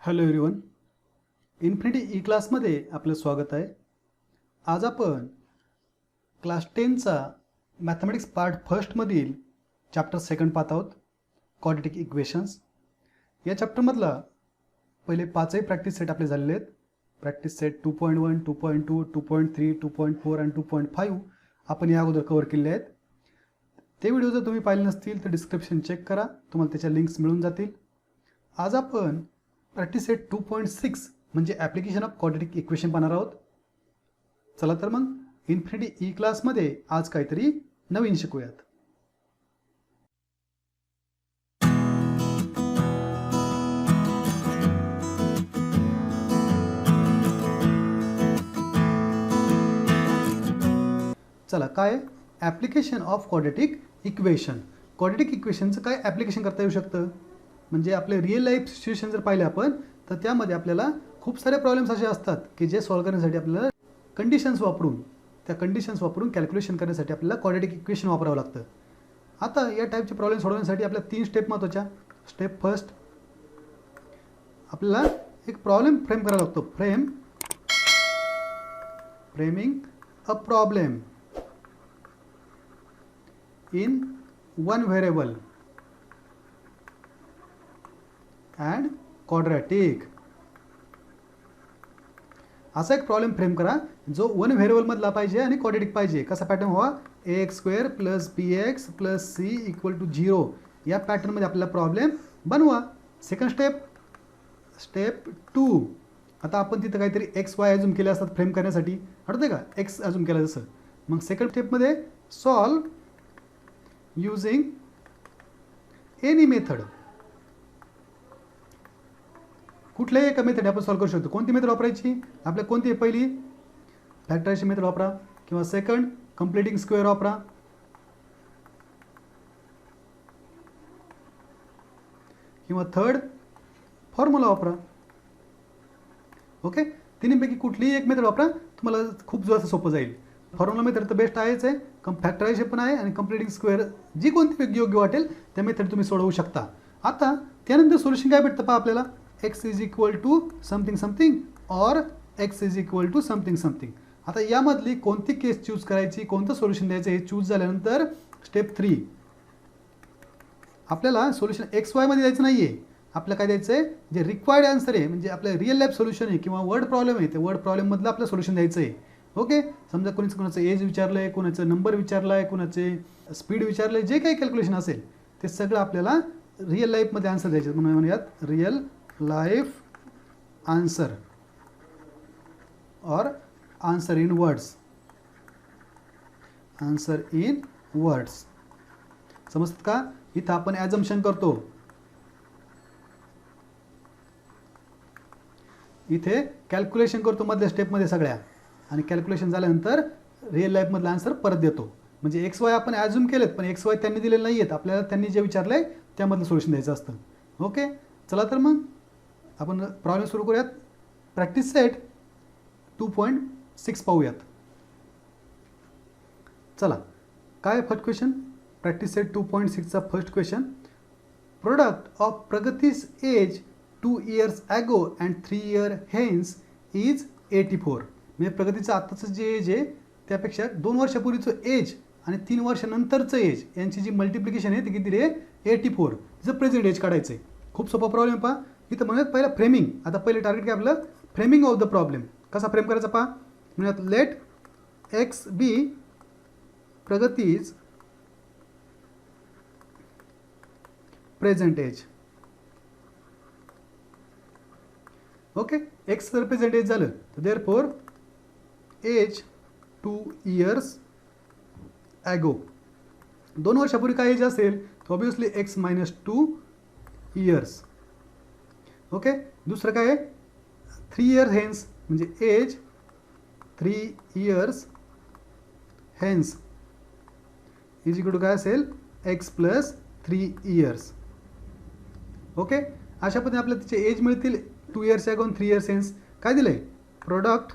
Hello everyone, infinity E क्लासमध्ये आपलं स्वागत आहे. आज आपण क्लास 10चा मॅथमॅटिक्स पार्ट फर्स्टमधील चॅप्टर सेकंड पाहत आहोत, क्वाड्रॅटिक इक्वेशन्स. या चॅप्टरमधला पहिले 5ही प्रॅक्टिस सेट आपले झालेले आहेत. प्रॅक्टिस सेट 2.1, 2.2, 2.3, 2.4 आणि 2.5 आपण या अगोदर कव्हर केले आहेत. ते व्हिडिओ जर तुम्ही पाहिले नसतील तर डिस्क्रिप्शन चेक करा, तुम्हाला त्याच्या लिंक्स मिळून जातील. आज आपण प्रॅक्टिस सेट 2.6 म्हणजे ॲप्लिकेशन ऑफ क्वाड्रॅटिक इक्वेशन पाहणार आहोत. चला तर मग इन्फिनिटी ई क्लासमध्ये आज काहीतरी नवीन शिकूयात. चला, काय application of quadratic equation. Quadratic इक्वेशनचं काय ॲप्लिकेशन करता येऊ शकतं, म्हणजे आपले रिअल लाईफ सिच्युएशन जर पाहिले आपण तर त्यामध्ये आपल्याला खूप सारे प्रॉब्लेम्स असे असतात की जे सॉल्व्ह करण्यासाठी आपल्याला कंडिशन्स वापरून कॅल्क्युलेशन करण्यासाठी आपल्याला क्वाड्रॅटिक इक्वेशन वापरावं लागतं. आता या टाईपचे प्रॉब्लेम सोडवण्यासाठी आपल्याला 3 स्टेप महत्त्वाच्या. स्टेप फर्स्ट, आपल्याला एक प्रॉब्लेम फ्रेम करावा लागतो. Framing a problem in one variable and quadratic. असा एक प्रॉब्लेम फ्रेम करा जो वन व्हेरिएबलमधला पाहिजे आणि क्वाड्रॅटिक पाहिजे. कसा पॅटर्न व्हावा, ax² + bx + c = 0 या पॅटर्नमध्ये आपल्याला प्रॉब्लेम बनवा. सेकंड स्टेप 2, आता आपण तिथं काहीतरी xy अजूम केले असतात फ्रेम करण्यासाठी, आठवते का, x अजूम केला जसं. मग सेकंड स्टेपमध्ये सॉल्व युजिंग एनी मेथड. कुठल्याही एका मेथड आपण सॉल्व्ह करू शकतो. कोणती मेथड वापरायची, आपल्या कोणती, पहिली फॅक्टरायझेशन मेथड वापरा, किंवा सेकंड कंप्लीटिंग स्क्वेअर वापरा, किंवा थर्ड फॉर्म्युला वापरा. ओके, तिन्हीपैकी कुठलीही एक मेथड वापरा, तुम्हाला खूप जास्त सोपं जाईल. फॉर्म्युला मेथड तर बेस्ट आहेच आहे, फॅक्टरायझेशन पण आहे, आणि कंप्लीटिंग स्क्वेअर जी कोणती योग्य वाटेल त्या मेथड तुम्ही सोडवू शकता. आता त्यानंतर सोल्युशन काय भेटतं पहा आपल्याला, x = समथिंग समथिंग और x = समथिंग समथिंग. आता यामधली कोणती केस चूज करायची, कोणतं सोल्युशन द्यायचं हे चूज झाल्यानंतर स्टेप 3, आपल्याला सोल्युशन XY मध्ये द्यायचं नाही आहे. आपल्याला काय द्यायचं आहे, जे रिक्वायर्ड आन्सर आहे, म्हणजे आपलं रिअल लाईफ सोल्युशन आहे किंवा वर्ड प्रॉब्लेम आहे, ते वर्ड प्रॉब्लेममधलं आपलं सोल्युशन द्यायचं आहे. ओके, समजा कोणाचं एज विचारलं आहे, कोणाचं नंबर विचारला आहे, कोणाचे स्पीड विचारलं आहे, जे काही कॅल्क्युलेशन असेल ते सगळं आपल्याला रिअल लाईफमध्ये आन्सर द्यायचे. म्हणून म्हणूयात रिअल लाइफ आंसर और आंसर इन वर्ड्स. समजतात का. इथं आपण ॲझम्पशन करतो, इथे कॅल्क्युलेशन करतो मधल्या स्टेपमध्ये सगळ्या, आणि कॅल्क्युलेशन झाल्यानंतर रिअल लाईफमधला आन्सर परत देतो. म्हणजे XY आपण ॲझ्युम केलेत, पण XY त्यांनी दिलेले नाही आहेत, आपल्याला त्यांनी जे विचारलं आहे त्यामधलं सोल्युशन द्यायचं असतं. ओके, चला तर मग आपण प्रॉब्लेम सुरू करूयात. प्रॅक्टिस सेट 2.6 पाहूयात. चला, काय फर्स्ट क्वेश्चन, प्रॅक्टिस सेट 2.6चा first question. Product of Pragati's age 2 years ago and 3 years hence is 84. म्हणजे प्रगतीचं आत्ताचं जे एज आहे त्यापेक्षा 2 वर्षापूर्वीचं एज आणि 3 वर्षानंतरचं एज यांची जी मल्टिप्लिकेशन आहे ती किती रे, 84. तिचं प्रेझेंट एज काढायचं आहे. खूप सोपा प्रॉब्लेम पहा. इथं म्हणूयात पहिला फ्रेमिंग. आता पहिले टार्गेट काय आपलं, फ्रेमिंग ऑफ द प्रॉब्लेम. कसा फ्रेम करायचा पहा. म्हणूयात लेट एक्स बी प्रगतीज प्रेझेंट एज. ओके, एक्स जर प्रेझेंट एज झालं तर देअरफॉर एज 2 years ॲगो. 2 वर्षापूर्वी काय एज असेल तर ऑब्विसली x - 2 years. ओके, दुसरं काय आहे, 3 years हेन्स, म्हणजे age 3 years hence is equal to काय असेल, x + 3 years. ओके, अशा पद्धतीने आपल्याला तिचे एज मिळतील 2 years ॲगो आणि 3 years हेन्स. काय दिलं आहे, प्रोडक्ट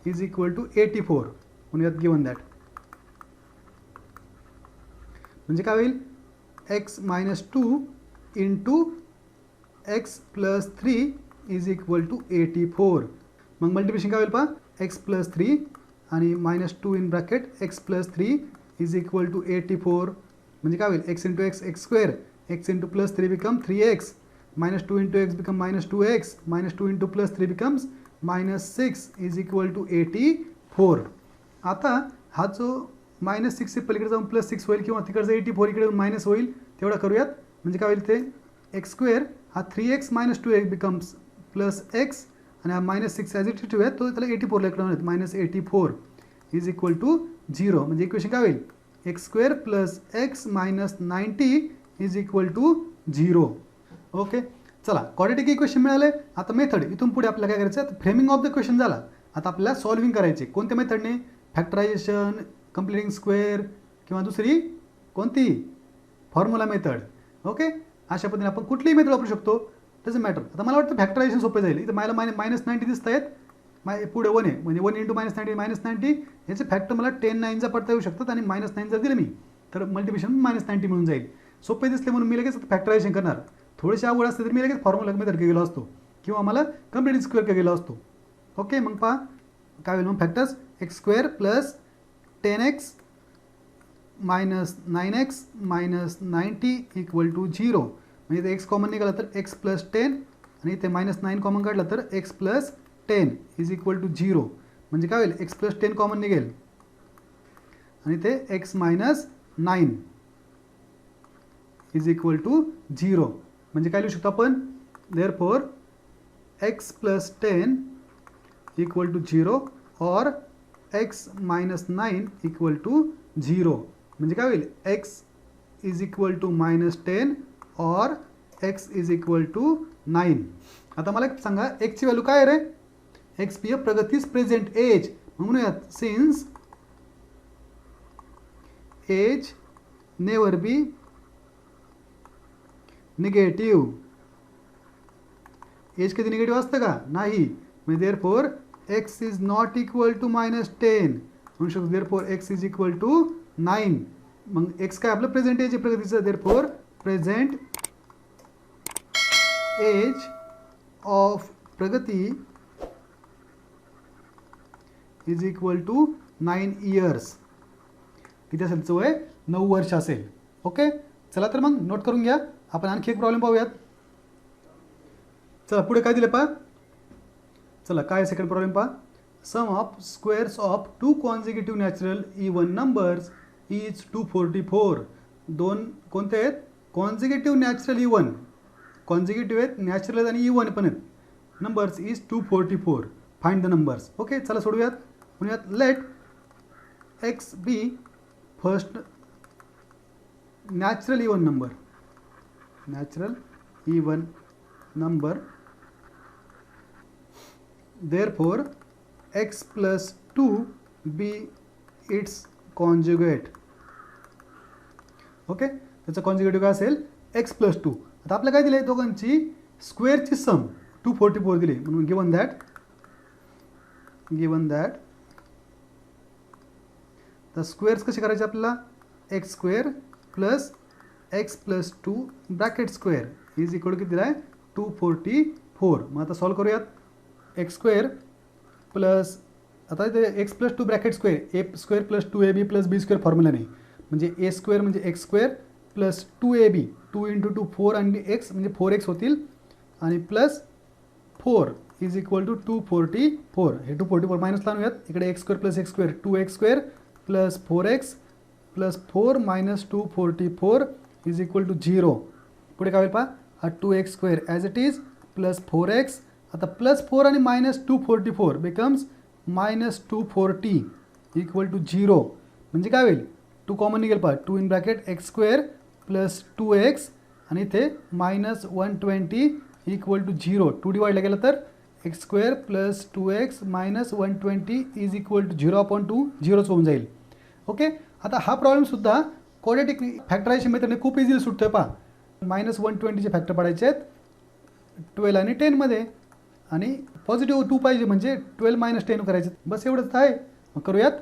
इज इक्वल टू 84. म्हणूयात गिवन दॅट. म्हणजे काय होईल, x - 2 × x plus 3 is equal to 84. मग मल्टिप्लिकेशन काय होईल पहा, एक्स प्लस 3 आणि minus 2 in bracket x plus 3 is equal to 84. म्हणजे काय होईल, x into x x square, x into plus 3 become 3x, minus 2 into x become minus 2x, minus 2 into plus 3 becomes minus 6 is equal to 84. आता हा जो minus 6 पलीकडे जाऊन plus 6 होईल किंवा तिकडचं 84 इकडे मायनस होईल, तेवढा करूयात. म्हणजे काय होईल, ते एक्स स्क्वेअर हा 3x minus 2x becomes plus x आणि हा मायनस 6 ॲज इट इज ठेवूयात, तो त्याला 84ला इकडे मायनस 84 इज इक्वल टू 0. म्हणजे इक्वेशन काय होईल, x square plus x minus 90 is equal to 0. Okay, चला क्वाड्रॅटिक इक्वेशन मिळाले. आता मेथड, इथून पुढे आपल्याला काय करायचं, आता फ्रेमिंग ऑफ द क्वेश्चन झाला. आता आपल्याला सॉल्विंग करायचे. कोणत्या मेथडने, फॅक्टरायझेशन, कंप्लिटिंग स्क्वेअर किंवा दुसरी कोणती, फॉर्म्युला मेथड. ओके, अशा पद्धतीने आपण कुठलीही मेथड वापरू शकतो, डझंट मॅटर. आता मला वाटतं फॅक्टरायझेशन सोपे जाईल. इथं मला मायनस 90 दिसत आहेत, पुढे 1 आहे म्हणजे 1 इंटू मायनस 90 मायनस 90, याचे फॅक्टर मला 10 9चा पडता येऊ शकतात आणि मायनस 9 जर दिलं मी तर मल्टिप्लिकेशन मायनस 90 मिळून जाईल. सोपे दिसले म्हणून मी लगेच फॅक्टरायझेशन करणार. थोडेसे आवड असते तर मी लगेच फॉर्म्युला मेथड गेलो असतो किंवा मला कंप्लिटिंग स्क्वेअर गेलो असतो. ओके, मग पहा काय होईल, मग factors x square plus 10x minus 9x minus 90 equal to 0. म्हणजे इथे एक्स कॉमन निघाला तर एक्स प्लस 10 आणि इथे मायनस 9 कॉमन काढला तर x plus 10 is equal to 0. म्हणजे काय होईल, एक्स प्लस 10 कॉमन निघेल आणि ते x minus 9 is equal to 0. म्हणजे काय लिहू शकतो आपण, therefore x plus 10 equal to 0 और एक्स मायनस 9 इक्वल टू 0. म्हणजे काय होईल, x is equal to minus 10 or x is equal to 9. आता मला सांगा एक्सची व्हॅल्यू काय आहे रे, एक्स पी प्रगतीस प्रेझेंट एज. म्हणूयात since age never be negative. Age कधी निगेटिव्ह असतं का, नाही. म्हणजे therefore x is not equal to minus 10 म्हणू शकतो. Therefore x is equal to 9. मग एक्स काय आपलं प्रेझेंट एज आहे प्रगतीचं, therefore present age of Pragati is equal to 9 years. किती असेल, वय 9 वर्ष असेल. ओके, चला तर मग नोट करून घ्या. आपण आणखी एक प्रॉब्लेम पाहूयात. चला पुढे काय दिले पहा, चला काय सेकंड प्रॉब्लेम पहा. Sum of squares of 2 consecutive natural even numbers is 244. दोन कोणते आहेत, कॉन्झिक्युटिव्ह नॅचरल इवन, कॉन्झिक्युटिव्ह आहेत, नॅचरल आणि इवन पण आहेत. Numbers is 244. Find the numbers. Okay, चला सोडूयात. म्हणूयात let x be first natural even number, natural even number, therefore x plus 2 be its conjugate. Okay, त्याचा कॉन्जुगेटिव्ह काय असेल, x प्लस 2. आता आपल्याला काय दिले, दोघांची स्क्वेअरची सम 244 दिली. म्हणून गिवन दॅट द स्क्वेअर्स कसे करायचे आपल्याला, x square plus x plus 2 bracket square is equal किती दिला आहे, 244. मग आता सॉल्व करूयात. एक्स स्क्वेअर प्लस, आता इथे एक्स प्लस 2 ब्रॅकेट स्क्वेअर, ए स्क्वेअर प्लस 2ab प्लस बी स्क्वेअर फॉर्म्युला नाही. म्हणजे ए स्क्वेअर म्हणजे x square plus 2ab, 2 into 2 4 आणि एक्स म्हणजे 4x होतील आणि प्लस 4 इज इक्वल टू 244. हे 244 मायनस लावूयात. इकडे x square plus x square 2x square plus 4x plus 4 minus 244 is equal to 0. पुढे काय होईल पहा, हा 2x square as it is plus 4x. आता प्लस 4 आणि minus 244 becomes minus 240 equal to 0. म्हणजे काय होईल, 2 कॉमन निघेल पहा, 2 in bracket x square plus 2x आणि इथे मायनस 120 इक्वल टू 0. 2 डिवाइडला गेलं तर x square plus 2x minus 120 is equal to 0/2 0च होऊन जाईल. ओके, आता हा प्रॉब्लेमसुद्धा क्वाड्रॅटिक फॅक्टरायझेशन मेथडने खूप इझिली सुटतो आहे पहा. मायनस 120चे फॅक्टर पडायचे आहेत 12 आणि 10मध्ये आणि पॉझिटिव्ह 2 पाहिजे म्हणजे 12 मायनस 10 करायचे. बस एवढंच आहे. मग करूयात.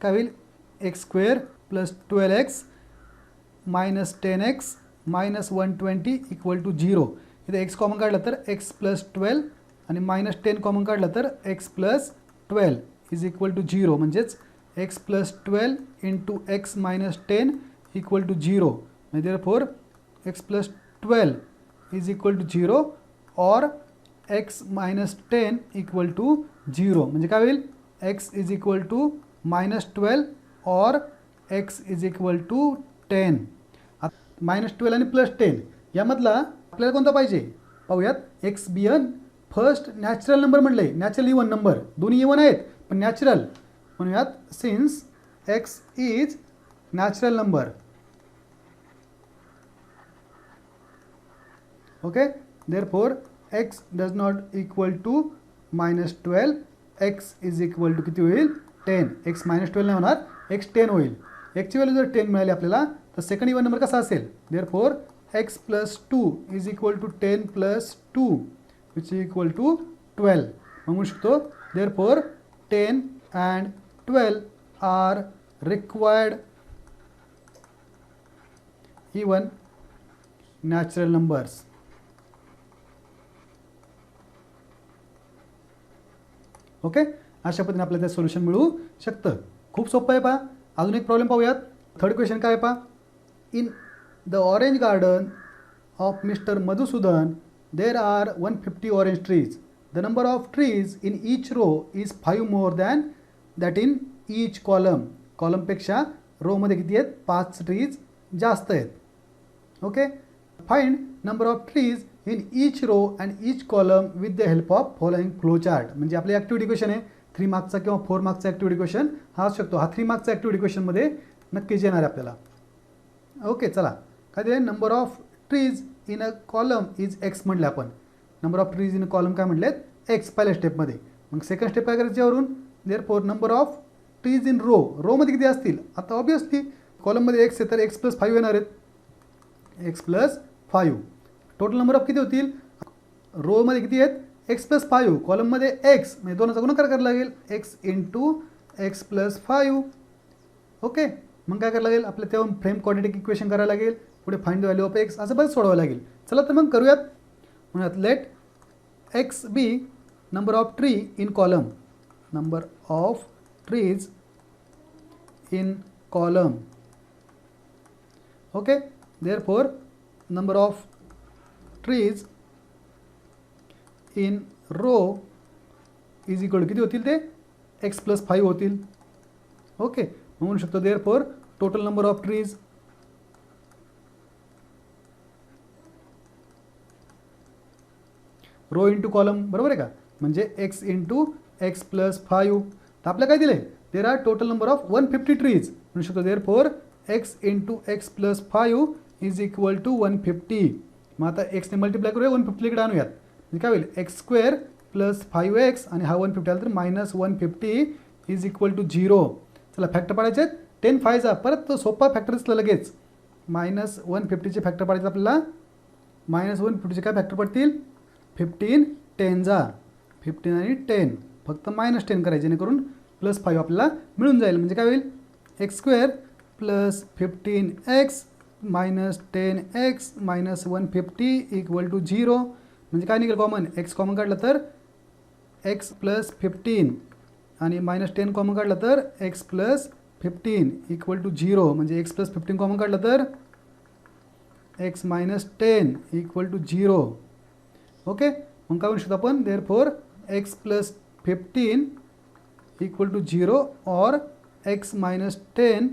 काय होईल, x square plus 12x minus 10x minus 120 equal to 0. इथे एक्स कॉमन काढलं तर एक्स प्लस 12 आणि -10 कॉमन काढलं तर x plus 12 is equal to 0. म्हणजेच x plus 12 into x minus 10 equal to 0. म्हणजे therefore x plus 12 is equal to 0 और x minus 10 equal to 0. म्हणजे काय होईल, एक्स इज इक्वल टू -12 और एक्स इज इक्वल टू 10. -12 आणि +10 यामधला आपल्याला कोणता पाहिजे पाहूयात. X being first natural number म्हणलं आहे, नॅचरल इवन नंबर, दोन्ही इवन आहेत पण नॅचरल म्हणूयात. Since x is natural number. Okay, therefore x does not equal to -12. X is equal to किती होईल 10. एक्स -12 नाही होणार, एक्स 10 होईल. एक्सची व्हॅल्यू जर 10 मिळाली आपल्याला तर सेकंड इवन नंबर कसा असेल. Therefore x plus 2 is equal to 10 plus 2 which is equal to 12. मग म्हणू शकतो therefore 10 and 12 are required even natural numbers. Okay, अशा पद्धतीने आपल्याला ते सोल्युशन मिळू शकतं. खूप सोपं आहे पहा. अजून एक प्रॉब्लेम पाहूयात. थर्ड क्वेश्चन काय आहे पहा. In the orange garden of mister Madhusudan there are 150 orange trees. The number of trees in each row is 5 more than that in each column. कॉलमपेक्षा रोमध्ये किती आहेत 5 ट्रीज जास्त आहेत. Okay, find number of trees in each row and each column with the help of following flow chart. म्हणजे आपली activity question आहे 3 मार्क्सचा किंवा 4 मार्क्सचा ॲक्टिव्हिटी क्वेश्चन हा असू शकतो. हा 3 मार्क्सचा ॲक्टिव्हिटी क्वेश्चनमध्ये नक्कीच येणार आहे आपल्याला. ओके, चला काय दिलं. Number of trees in a column is x म्हटलं आपण. Number of trees in a column काय म्हटलेत एक्स पहिल्या स्टेपमध्ये. मग सेकंड स्टेप काय करायचं यावरून. Therefore number of trees in row. रोमध्ये किती असतील आता ऑब्वियसली कॉलममध्ये एक्स आहे तर एक्स प्लस 5 येणार आहेत. X plus 5 total number of किती होतील रोमध्ये किती आहेत एक्स प्लस 5, कॉलममध्ये एक्स म्हणजे दोनचा गुणाकार करायला लागेल x into x plus 5. Okay, मग काय करायला लागेल आपल्याला तेव्हा फ्रेम क्वाड्रेटिक इक्वेशन करायला लागेल. पुढे find the value of x असं बरंच सोडवावं लागेल. चला तर मग करूयात. म्हणूयात let x be number of tree in column. Number of trees in column. Okay, therefore number of trees in row is equal किती होतील ते एक्स प्लस 5 होतील. ओके, म्हणू शकतो therefore total number of trees row into column बरोबर आहे का. म्हणजे एक्स इंटू एक्स प्लस 5. तर आपल्याला काय दिलं आहे there are total number of 150 trees. म्हणू शकतो therefore x into x plus 5 is equal to 150. मग आता एक्सने मल्टिप्लाय करूया 150 इकडे आणूयात. म्हणजे काय होईल एक्स स्क्वेअर प्लस 5x आणि हा 150 आला तर -150 इज इक्वल टू 0. चला फॅक्टर पाडायचे आहेत 10 5 परत तो सोपा फॅक्टर दिसला लगेच. -150चे फॅक्टर पाडायचे आपल्याला. -150चे काय फॅक्टर पडतील 15 10 15 आणि 10 फक्त -10 करायचे जेणेकरून +5 आपल्याला मिळून जाईल. म्हणजे काय होईल x square plus 15x minus 10x minus 150 equal to 0. म्हणजे काय निघेल कॉमन एक्स कॉमन काढलं तर एक्स प्लस 15 आणि -10 कॉमन काढलं तर एक्स प्लस 15 इक्वल टू 0. म्हणजे एक्स प्लस 15 कॉमन काढलं तर x minus 10 equal to 0. Okay, मग काय म्हणू शकतो आपण therefore x plus 15 equal to 0 और एक्स मायनस 10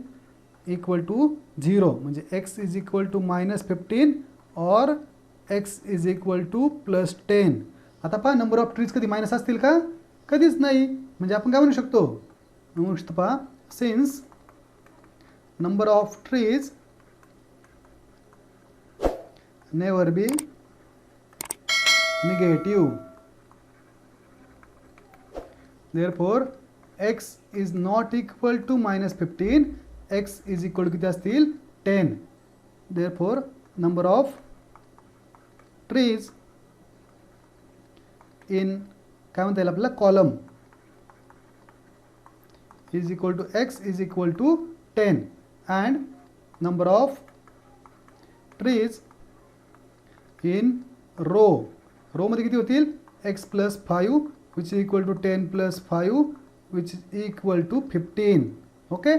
इक्वल टू 0. म्हणजे एक्स इज इक्वल टू -15 और एक्स इज इक्वल टू +10. आता पहा नंबर ऑफ ट्रीज कधी मायनस असतील का कधीच नाही. म्हणजे आपण काय म्हणू शकतो म्हणू शकतो पहा since number of trees never be negative. Therefore x is not equal to -15. x is equal to किती असतील 10. Therefore number of trees in काय म्हणता येईल आपल्याला column is equal to x is equal to 10 and number of trees in row मध्ये किती होतील x plus 5 which is equal to 10 plus 5 which is equal to 15. Okay,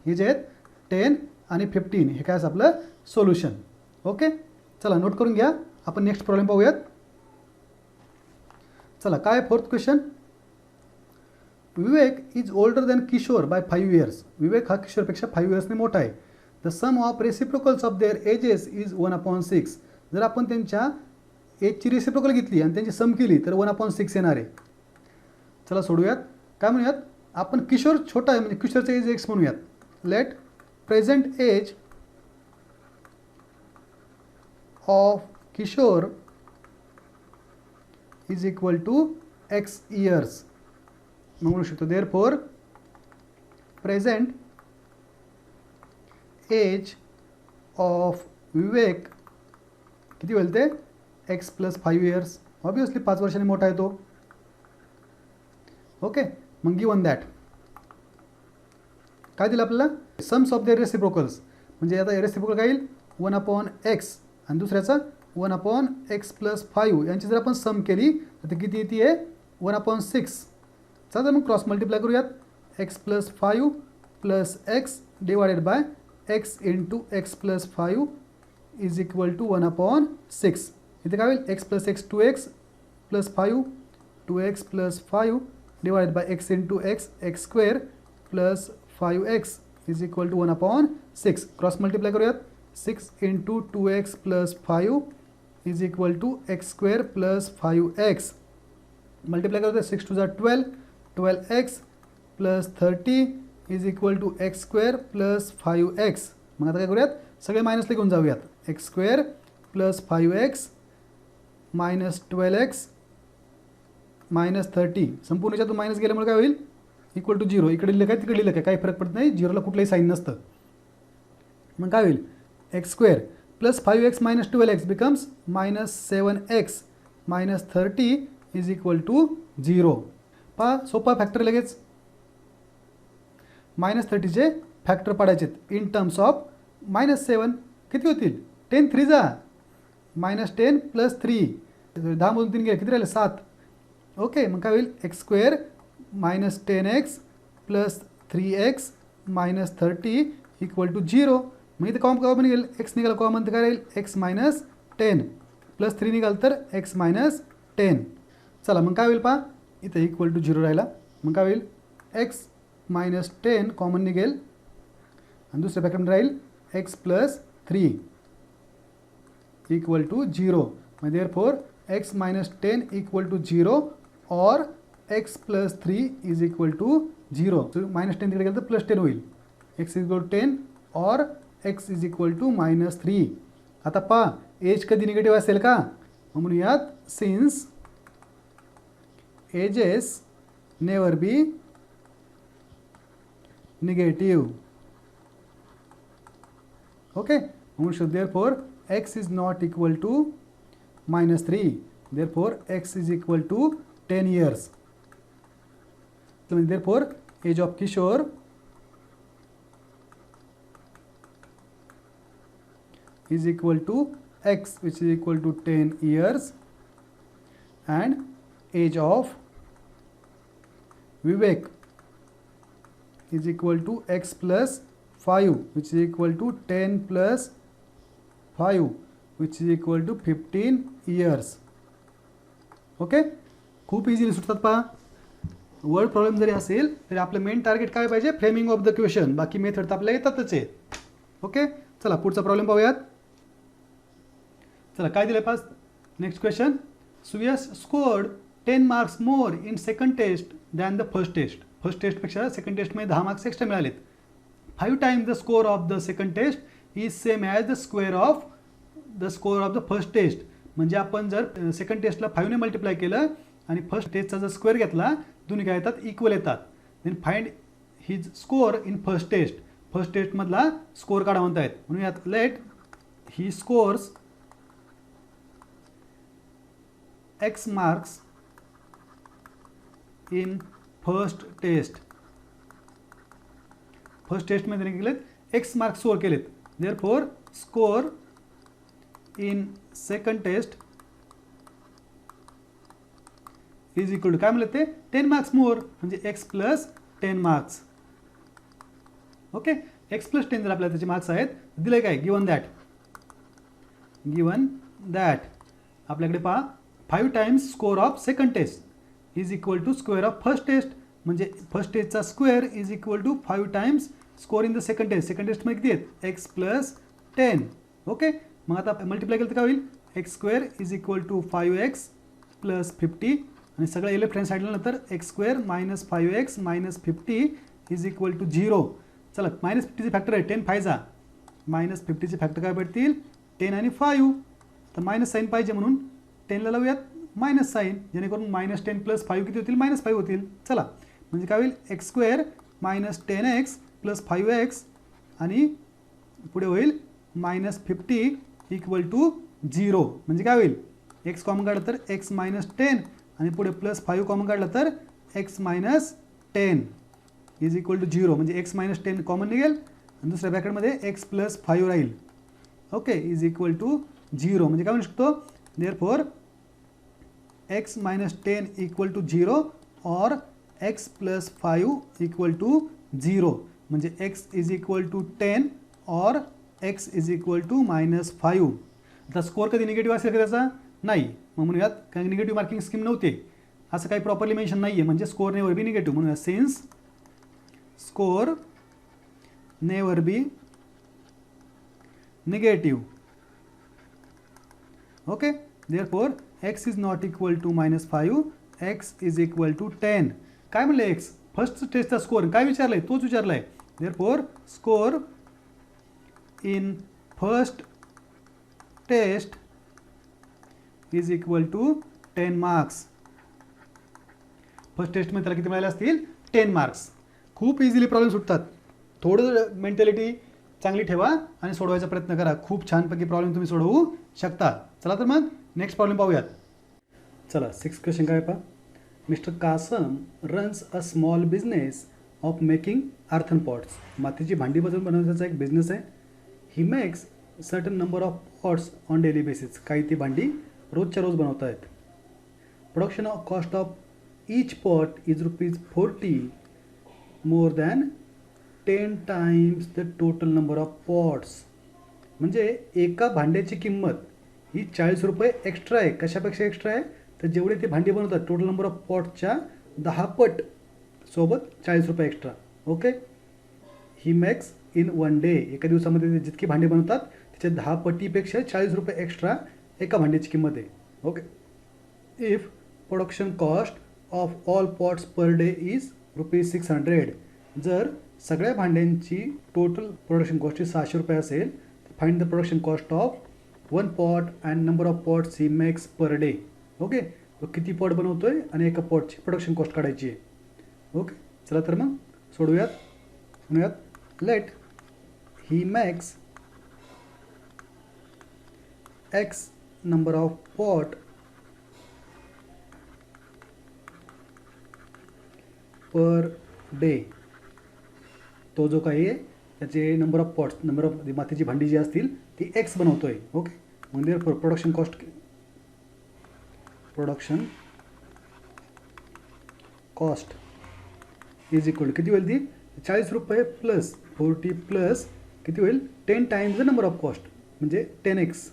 हे जे आहेत 10 आणि 15 हे काय आपलं सोल्युशन. ओके, चला नोट करून घ्या. आपण नेक्स्ट प्रॉब्लेम पाहूयात. चला काय fourth question. Vivek is older than Kishore by 5 years. Vivek हा किशोरपेक्षा 5 yearsने मोठा आहे. The sum of reciprocals of their ages is 1/6. जर आपण त्यांच्या एजची रेसिप्रोकल घेतली आणि त्यांची सम केली तर 1/6 येणार आहे. चला सोडूयात. काय म्हणूयात आपण, किशोर छोटा आहे म्हणजे किशोरचा एज x म्हणूयात. Let present age of Kishore is equal to x years. म्हणू शकतो therefore present age of Vivek किती होईल ते x प्लस 5 years. ऑब्वियसली 5 वर्षांनी मोठा आहे तो. ओके, मग गिवन दॅट काय दिलं आपल्याला, सम्स ऑफ द रेसिप्रोकल्स. म्हणजे आता रेसिप्रोकल काय येईल 1/x आणि दुसऱ्याचा 1/x प्लस 5 यांची जर आपण सम केली तर किती येते 1/6. चला मग क्रॉस मल्टिप्लाय करूयात. x plus 5 plus x divided by x into x plus 5 is equal to 1/6. इथे काय होईल x plus x 2x plus 5 2x plus 5 divided by x into x x square plus 5x is equal to 1/6. Cross multiply करूयात. 6 into 2x plus 5 is equal to x square plus 5x. Multiply करूयात 6 2 12 12x plus 30 is equal to x square plus 5x. मग आता काय करूयात सगळे मायनसला घेऊन जाऊयात. x square plus 5x minus 12x minus 30 संपूर्ण याच्यातून मायनस गेल्यामुळे काय होईल इक्वल टू 0. इकडे लिहिलं काय तिकडे लिहिलं काय काही फरक पडत नाही. 0ला कुठलंही साईन नसतं. मग काय होईल x square plus 5x minus 12x becomes minus 7x minus 30 is equal to 0. पहा सोपा फॅक्टर लगेच. मायनस 30चे फॅक्टर पाडायचे इन टर्म्स ऑफ मायनस 7 किती होतील 10 3 जा मायनस 10 प्लस 3 10 मधून 3 गेले किती राहिले 7. ओके, मग काय होईल x square minus 10x plus 3x minus 30 equal to 0. मग इथे कॉमन निघेल x निघाला कॉमन तर काय राहील x मायनस 10 प्लस 3 निघाल तर x मायनस 10. चला मग काय होईल पहा इथे इक्वल टू 0 राहिला. मग काय होईल x मायनस 10 कॉमन निघेल आणि दुसऱ्या फॅक्टरमध्ये राहील x प्लस 3 इक्वल टू 0. मग therefore x minus 10 equal to 0 or x plus 3 is equal to 0. Minus 10 तिकडे गेलं तर प्लस 10 होईल. x is equal to 10 or x is equal to minus 3. आता पहा एज कधी निगेटिव्ह असेल का मग म्हणूयात since ages never be negative. Okay, म्हणून शकतो therefore x is not equal to minus 3. Therefore x is equal to 10 years. Therefore age of Kishore is equal to x which is equal to 10 years and age of Vivek is equal to x plus 5 which is equal to 10 plus 5 which is equal to 15 years. Okay, खूप easily सुटतात पहा. Word problem जरी असेल तरी आपलं main target काय पाहिजे framing of the question. बाकी मेथड तर आपल्याला येतातच आहे. ओके, चला पुढचा प्रॉब्लेम पाहूयात. चला काय दिलं पास next question. Suyash scored 10 marks more in second test than the first test. First टेस्टपेक्षा सेकंड टेस्टमध्ये 10 मार्क्स एक्स्ट्रा मिळालेत. 5 times the score of the second test is same as the square of the score of the first test. म्हणजे आपण जर second टेस्टला 5ने multiply केलं आणि first टेस्टचा जर square घेतला दोन्ही काय येतात इक्वल येतात. Then find his score in first test. First टेस्टमधला स्कोर काढा म्हणतायत. म्हणून यात let he scores x marks in first test. First टेस्टमध्ये केलेत x मार्क्स स्कोर केलेत. Therefore score in second test is equal to काय म्हणलं ते 10 मार्क्स मोर म्हणजे x plus 10 marks. Okay, x plus 10 जर आपल्याला त्याचे मार्क्स आहेत दिले काय गिवन दॅट आपल्याकडे पहा 5 times score of second test is equal to square of first test म्हणजे फर्स्ट टेस्टचा square is equal to 5 times score in the second test. Second टेस्टमध्ये किती आहेत एक्स प्लस 10. ओके, मग आता मल्टिप्लाय केलं तर काय होईल x square is equal to 5x plus 50 आणि सगळं लेफ्ट हँड साईडला नंतर x square minus 5x minus 50 is equal to 0. चला मायनस 50चे फॅक्टर आहे 10 फायचा मायनस 50चे फॅक्टर काय भेटतील 10 आणि 5. तर मायनस साईन पाहिजे म्हणून 10ला लावूयात मायनस साईन जेणेकरून मायनस 10 प्लस 5 किती होतील -5 होतील. चला म्हणजे काय होईल x square minus 10x plus 5x आणि पुढे होईल मायनस 50 इक्वल टू 0. म्हणजे काय होईल एक्स कॉमन काढलं तर एक्स मायनस 10 आणि पुढे प्लस 5 कॉमन काढलं तर x minus 10 is equal to 0. म्हणजे एक्स मायनस 10 कॉमन निघेल आणि दुसऱ्या ब्रॅकेटमध्ये एक्स प्लस 5 राहील. Okay, is equal to 0. म्हणजे काय म्हणू शकतो therefore x minus 10 equal to 0 और एक्स प्लस 5 इक्वल टू 0. म्हणजे x is equal to 10 or x is equal to -5. आता स्कोअर कधी निगेटिव्ह असेल का त्याचा नाही, मग म्हणूयात काही निगेटिव्ह मार्किंग स्कीम नव्हते असं काही प्रॉपरली मेन्शन नाही आहे म्हणजे स्कोअर नेवर बी निगेटिव्ह म्हणूया since score never be negative. Okay, therefore x is not equal to -5 x is equal to 10. काय म्हणलं एक्स फर्स्ट टेस्टचा स्कोअर काय विचारलाय तोच विचारलाय. Therefore score in first test is equal to 10 marks. First टेस्टमध्ये त्याला किती मिळाले असतील 10 मार्क्स. खूप इझिली प्रॉब्लेम सुटतात. थोडं मेंटॅलिटी चांगली ठेवा आणि सोडवायचा प्रयत्न करा. खूप छानपैकी प्रॉब्लेम तुम्ही सोडवू शकता. चला तर मग नेक्स्ट प्रॉब्लेम पाहूयात. चला 6 क्वेश्चन काय पहा. Mr Kasam runs a small business of making earthen pots. मातीची भांडी बनवण्याचा एक बिझनेस आहे. He makes certain number of pots on daily basis. काही ती भांडी रोजच्या रोज बनवत आहेत. Production of cost of each pot is ₹40 more than 10 times the total number of pots. म्हणजे एका भांड्याची किंमत ही ₹40 एक्स्ट्रा आहे. कशापेक्षा एक्स्ट्रा आहे तर जेवढे ते भांडी बनवतात टोटल नंबर ऑफ पॉटच्या 10 पट सोबत ₹40 extra. Okay, he makes in 1 day. एका दिवसामध्ये ते जितकी भांडी बनवतात त्याच्या 10 पटीपेक्षा ₹40 एक्स्ट्रा एका भांड्याची किंमत आहे. Okay, if production cost of all pots per day is ₹600. जर सगळ्या भांड्यांची टोटल प्रोडक्शन कॉस्ट ₹600 असेल तर find the production cost of 1 pot and number of pots he makes per day. Okay, तो किती पॉट बनवतोय आणि एका पॉटची प्रोडक्शन कॉस्ट काढायची आहे. ओके, चला तर मग सोडूयात. म्हणूयात let he makes x number of pot per day. तो जो काही आहे त्याचे number of pots number of मातीची भांडी जी असतील ती एक्स बनवतोय. ओके, म्हणजे प्रोडक्शन कॉस्ट इज इक्वल किती होईल ती ₹40 प्लस 40 प्लस किती होईल 10 times the number of cost म्हणजे 10x.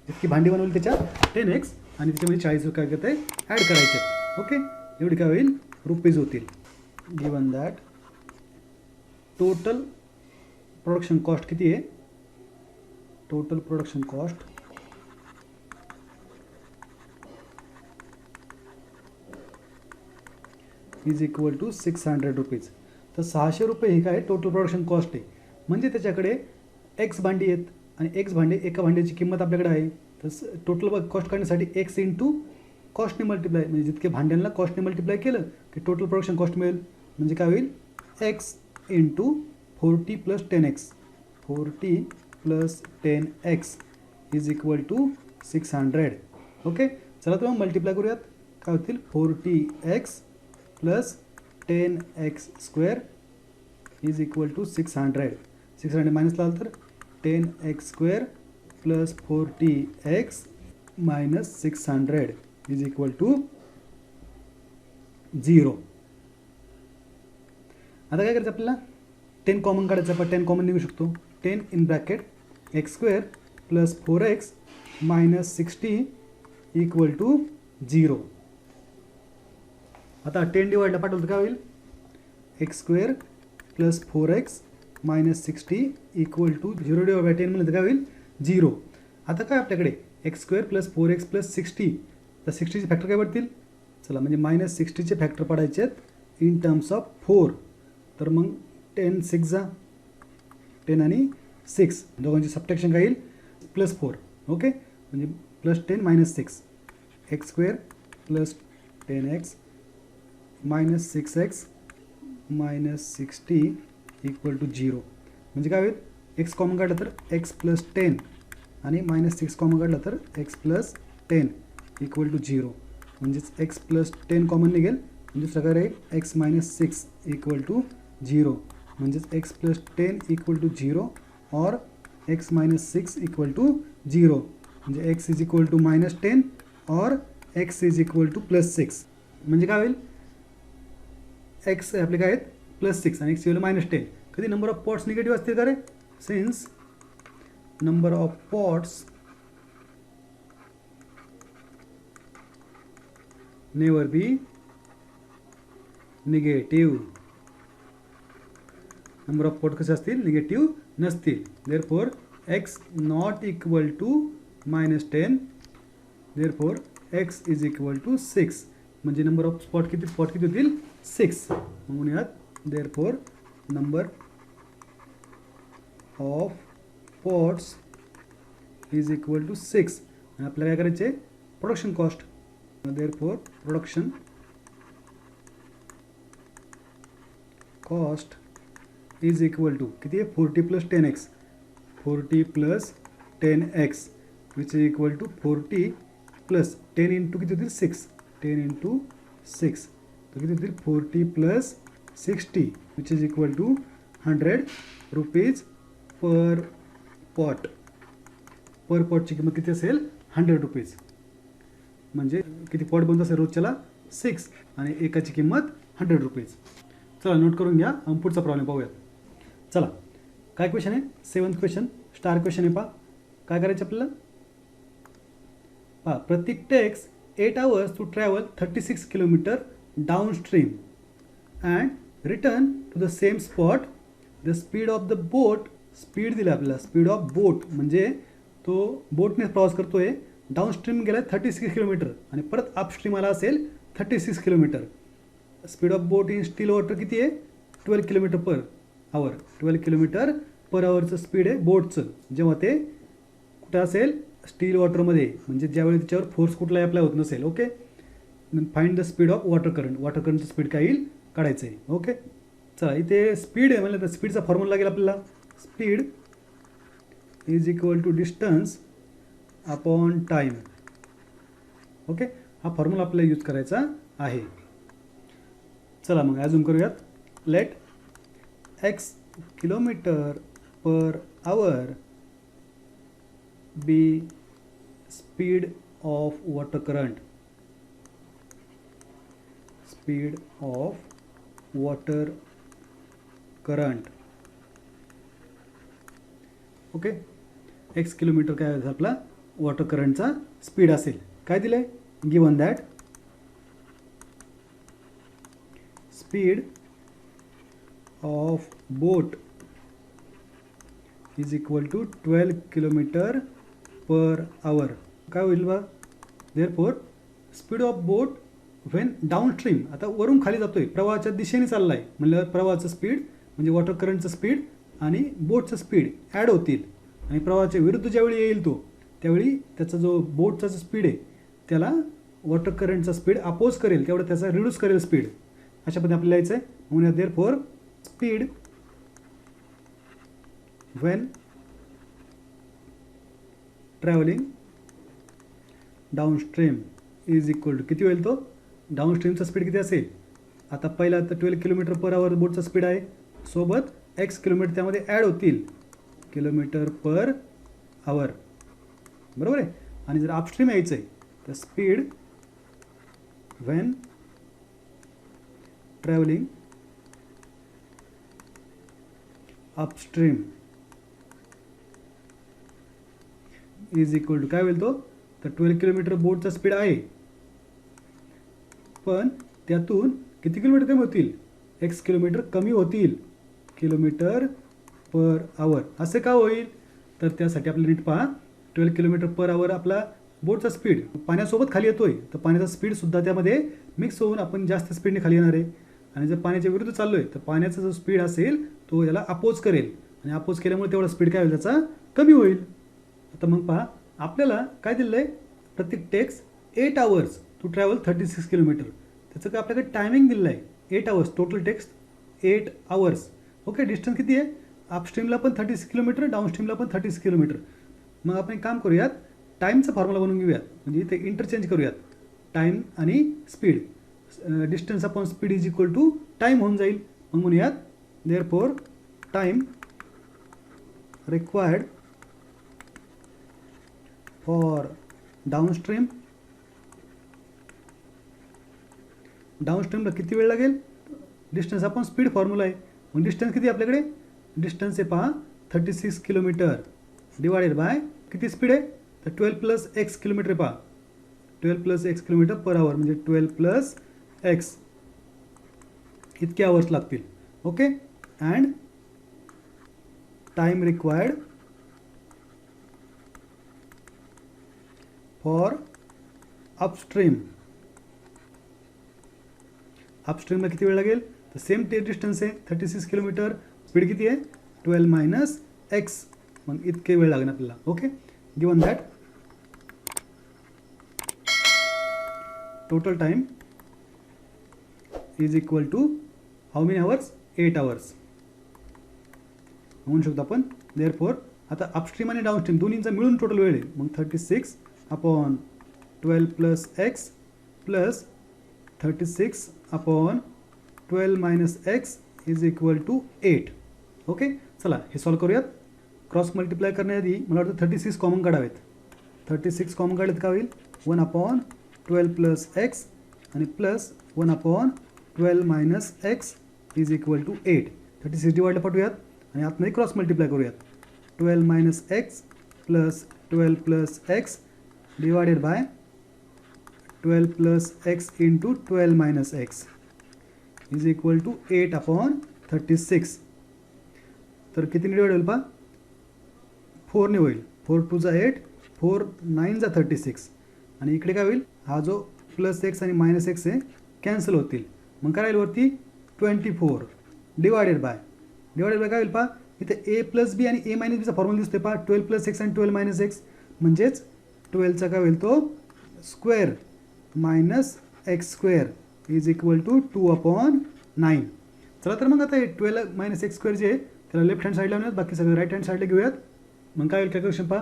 इतकी भांडी बनवली त्याच्यात 10x आणि त्याच्यामध्ये ₹40 काय करत आहे ॲड करायचे. ओके, एवढी काय होईल रुपीज होतील. Given that total production cost किती आहे total production cost is equal to ₹600. तर ₹600 ही काय टोटल प्रोडक्शन कॉस्ट आहे. म्हणजे त्याच्याकडे एक्स भांडी आहेत आणि एक्स भांडे एका भांड्याची किंमत आपल्याकडे आहे. तर टोटल कॉस्ट काढण्यासाठी एक्स इंटू कॉस्टने मल्टिप्लाय म्हणजे जितके भांड्यांना कॉस्टने मल्टिप्लाय केलं की टोटल प्रोडक्शन कॉस्ट मिळेल. म्हणजे काय होईल x into 40 plus 10x 40 plus 10x is equal to 600. Okay, चला तर मग मल्टिप्लाय करूयात. काय होतील 40x plus 10x square is equal to 600. 600 minus लावलं तर 10x square plus 40x minus 600 is equal to 0. आता काय करायचं आपल्याला 10 कॉमन काढायचं. आपण 10 कॉमन निघू शकतो. 10 in bracket x square plus 4x minus 60 equal to 0. आता 10 डिवाइडला पाठवलं काय होईल? X square plus 4x minus 60 equal to 0 divide by 10 म्हणलं तर काय होईल? 0. आता काय आपल्याकडे x square plus 4x plus 60, तर 60चे फॅक्टर काय पडतील? चला, म्हणजे मायनस 60चे फॅक्टर पडायचे आहेत इन टर्म्स ऑफ 4. तर मग 10 6 जा 10 आणि 6 दोघांची सबट्रॅक्शन काय येईल? प्लस 4. ओके, म्हणजे plus 10 minus 6 x square plus 10x minus 6x minus 60 equal to 0. म्हणजे काय होईल? एक्स कॉमन काढलं तर एक्स प्लस 10 आणि मायनस 6 कॉमन काढलं तर एक्स प्लस 10 इक्वल टू 0. म्हणजेच एक्स प्लस 10 कॉमन निघेल, म्हणजे सगळं राहील एक्स मायनस 6 इक्वल टू 0. म्हणजेच एक्स प्लस 10 इक्वल टू 0 और एक्स मायनस 6 इक्वल टू 0. म्हणजे x is equal to minus 10 or x is equal to plus 6. म्हणजे काय होईल? एक्स आपले काय आहेत? प्लस 6 आणि एक्स इक्वल मायनस 10. कधी नंबर ऑफ पॉट्स निगेटिव्ह असतील का रे? Since number of pots never be negative. Number of pot कसे असतील? निगेटिव्ह नसतील. Therefore x not equal to minus 10, therefore x is equal to 6. म्हणजे नंबर ऑफ पॉट किती होतील? 6. म्हणून यात therefore number of pots is equal to 6. आणि आपल्याला काय करायचे? Production cost. Therefore production cost is equal to किती आहे? 40 plus 10x 40 plus 10x which is equal to 40 plus 10 into किती होतील? 6. 10 इंटू 6 तर किती होतील? 40 plus 60 which is equal to 100 rupees per pot. Per पॉटची किंमत किती असेल? 100 रुपीज. म्हणजे किती पॉट बनत असेल रोजच्याला? 6 आणि एकाची किंमत 100 रुपीज. चला नोट करून घ्या. पुढचा प्रॉब्लेम पाहूयात. चला, काय क्वेश्चन आहे? 7th क्वेश्चन, स्टार क्वेश्चन आहे. पहा काय करायचं आपल्याला. पहा, Prateek takes 8 hours to travel 36 kilometre downstream and return to the same spot. The speed of the boat, speed दिलं आपल्याला, स्पीड ऑफ बोट म्हणजे तो बोटने प्रवास करतोय. डाऊन स्ट्रीम गेला 36 किलोमीटर आणि परत अपस्ट्रीम आला असेल 36 kilometre. Speed of boat in steel water किती आहे? 12 किलोमीटर पर आवर. 12 किलोमीटर पर आवरचं स्पीड आहे बोटचं, जेव्हा ते कुठं असेल? स्टील वॉटरमध्ये, म्हणजे ज्यावेळी त्याच्यावर फोर्स कुठलाही अप्लाय होत नसेल. Okay, find the speed of water current. Water करंटचं स्पीड काय येईल? काढायचं आहे. ओके, चला इथे स्पीड आहे म्हणलं तर स्पीडचा फॉर्म्युला लागेल आपल्याला. Speed is equal to distance upon time. Okay, हा फॉर्म्युला आपल्याला यूज करायचा आहे. चला मग अजून करूयात. Let x kilometre per hour be speed of water current. Speed of water current. Okay, x kilometre काय असेल आपला वॉटर करंटचा स्पीड असेल. काय दिलंय? Given that speed of boat is equal to 12 kilometre per hour. काय होईल बा? Therefore speed of boat when down stream, आता वरून खाली जातोय, प्रवाहाच्या दिशेने चालला आहे म्हणल्यावर प्रवाहाचं स्पीड म्हणजे वॉटर करंटचं स्पीड आणि बोटचं स्पीड ॲड होतील. आणि प्रवाहाच्या विरुद्ध ज्यावेळी येईल तो, त्यावेळी त्याचा जो बोटचा जो स्पीड आहे त्याला वॉटर करंटचा स्पीड अपोज करेल, तेवढं त्याचा रिड्यूस करेल स्पीड. अशा पद्धतीने आपल्याला यायचं आहे. म्हणून therefore speed when travelling downstream is equal to किती होईल? तो डाऊन स्ट्रीमचा स्पीड किती असेल? आता पहिला आता 12 किलोमीटर पर आवर बोटचा स्पीड आहे, सोबत एक्स किलोमीटर त्यामध्ये ॲड होतील किलोमीटर पर आवर. बरोबर आहे. आणि जर अपस्ट्रीम यायचं आहे तर speed when travelling upstream is equal to काय होईल तो, तर 12 किलोमीटर बोटचा स्पीड आहे, पण त्यातून किती किलोमीटर कमी होतील, x किलोमीटर कमी होतील, किलोमीटर पर आवर. असे का होईल, तर त्यासाठी आपल्याला नीट पहा, 12 किलोमीटर पर आवर आपला बोटचा स्पीड पाण्यासोबत खाली येतोय, तर पाण्याचा स्पीडसुद्धा त्यामध्ये मिक्स होऊन आपण जास्त स्पीडने खाली येणार आहे. आणि जर पाण्याच्या विरुद्ध चाललो आहे तर पाण्याचा जो स्पीड असेल तो याला अपोज करेल, आणि अपोज केल्यामुळे तेवढा स्पीड काय होईल, त्याचा कमी होईल. आता मग पहा, आपल्याला काय दिलं आहे, प्रत्येक takes 8 hours to travel 36 kilometre. त्याचं काय आपल्याकडे टायमिंग दिलं आहे 8 hours, total takes 8 hours. Okay, distance किती आहे, अपस्ट्रीमला पण 36 किलोमीटर, डाऊनस्ट्रीमला पण 36 किलोमीटर. मग आपण एक काम करूयात, टाईमचा फॉर्म्युला बनवून घेऊयात, म्हणजे इथे इंटरचेंज करूयात, टाईम आणि speed. Distance upon speed is equal to time होऊन जाईल. मग म्हणूयात therefore time required for downstream, डाऊनस्ट्रीमला किती वेळ लागेल, डिस्टन्स अपॉन स्पीड फॉर्म्युला आहे. मग डिस्टन्स किती आपल्याकडे, डिस्टन्स आहे पहा 36 किलोमीटर डिवायडेड बाय किती स्पीड आहे, तर 12 प्लस एक्स किलोमीटर पहा, 12 plus x kilometre per hour, म्हणजे 12 प्लस एक्स इतके आवर्स लागतील. Okay, and time required for upstream, अपस्ट्रीमला किती वेळ लागेल, तर सेम डिस्टन्स आहे 36 किलोमीटर, स्पीड किती आहे 12 मायनस एक्स, मग इतके वेळ लागेल आपल्याला. Okay, given that total time is equal to how many hours, 8 hours म्हणू शकतो आपण. देअरफॉर आता अपस्ट्रीम आणि डाऊनस्ट्रीम दोन्हींचा मिळून टोटल वेळ आहे, मग 36 upon 12 plus x plus 36 upon 12 minus x is equal to 8. Okay, चला हे सॉल्व करूयात. क्रॉस मल्टिप्लाय करण्याआधी मला वाटतं 36 कॉमन काढावेत. 36 कॉमन काढलेत का होईल, 1 अपॉन 12 प्लस एक्स आणि plus 1 upon 12 minus x is equal to 8. 36 डिवाइडला पाठवूयात आणि आतमध्ये क्रॉस मल्टिप्लाय करूयात. 12 minus x plus 12 plus x divided by 12 plus x into 12 minus x is equal to 8 upon 36. तर कितीने डिवाइड होईल पहा, 4ने होईल. 4 टू जा 8, 4 9 जा 36, आणि इकडे काय होईल, हा जो प्लस एक्स आणि मायनस एक्स आहे कॅन्सल होतील. मग काय राहील वरती 24 डिवायडेड बाय काय होईल पहा, इथे ए प्लस बी आणि ए मायनस बीचा फॉर्म्युला दिसतोय पहा, 12 प्लस एक्स आणि 12 मायनस एक्स, म्हणजेच 12चा काय होईल तो square minus x square is equal to 2 upon 9. चला तर मग आता हे 12 मायनस एक्स स्क्वेअर जे आहे त्याला लेफ्ट हँड साईडला आणूयात, बाकी सगळं राईट हँड साईडला घेऊयात. मग काय होईल कॅल्क्युलेशन पहा,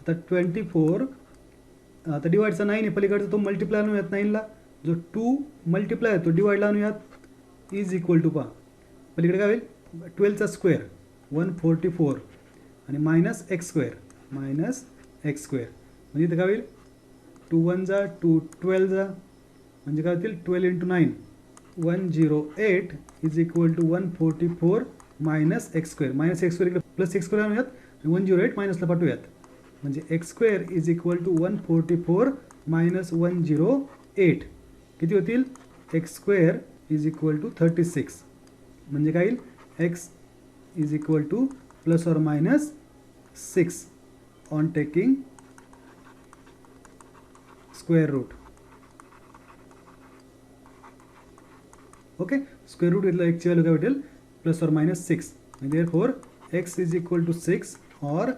आता 24 आता डिवाइडचा 9 आहे पलीकडचा, तो मल्टिप्लाय आणूयात 9ला, जो 2 मल्टिप्लाय आहे तो डिवाइडला आणूयात इज इक्वल टू पहा, पलीकडे काय होईल 12चा स्क्वेअर 144 आणि मायनस एक्स स्क्वेअर म्हणजे इथं काय होईल 2 1 जा 2 12 जा, म्हणजे काय होतील 12 into 9 108 is equal to 144 minus x square. Minus x square इकडे प्लस एक्स स्क्वेअर आणूयात आणि 108 मायनसला पाठवूयात, म्हणजे x square is equal to 144 minus 108 किती होतील, x square is equal to 36, म्हणजे काय येईल x is equal to plus or minus 6 on taking square root. Okay, square root घेतलं एक्सची व्हॅल्यू काय भेटेल प्लस और मायनस 6, म्हणजे therefore x is equal to 6 और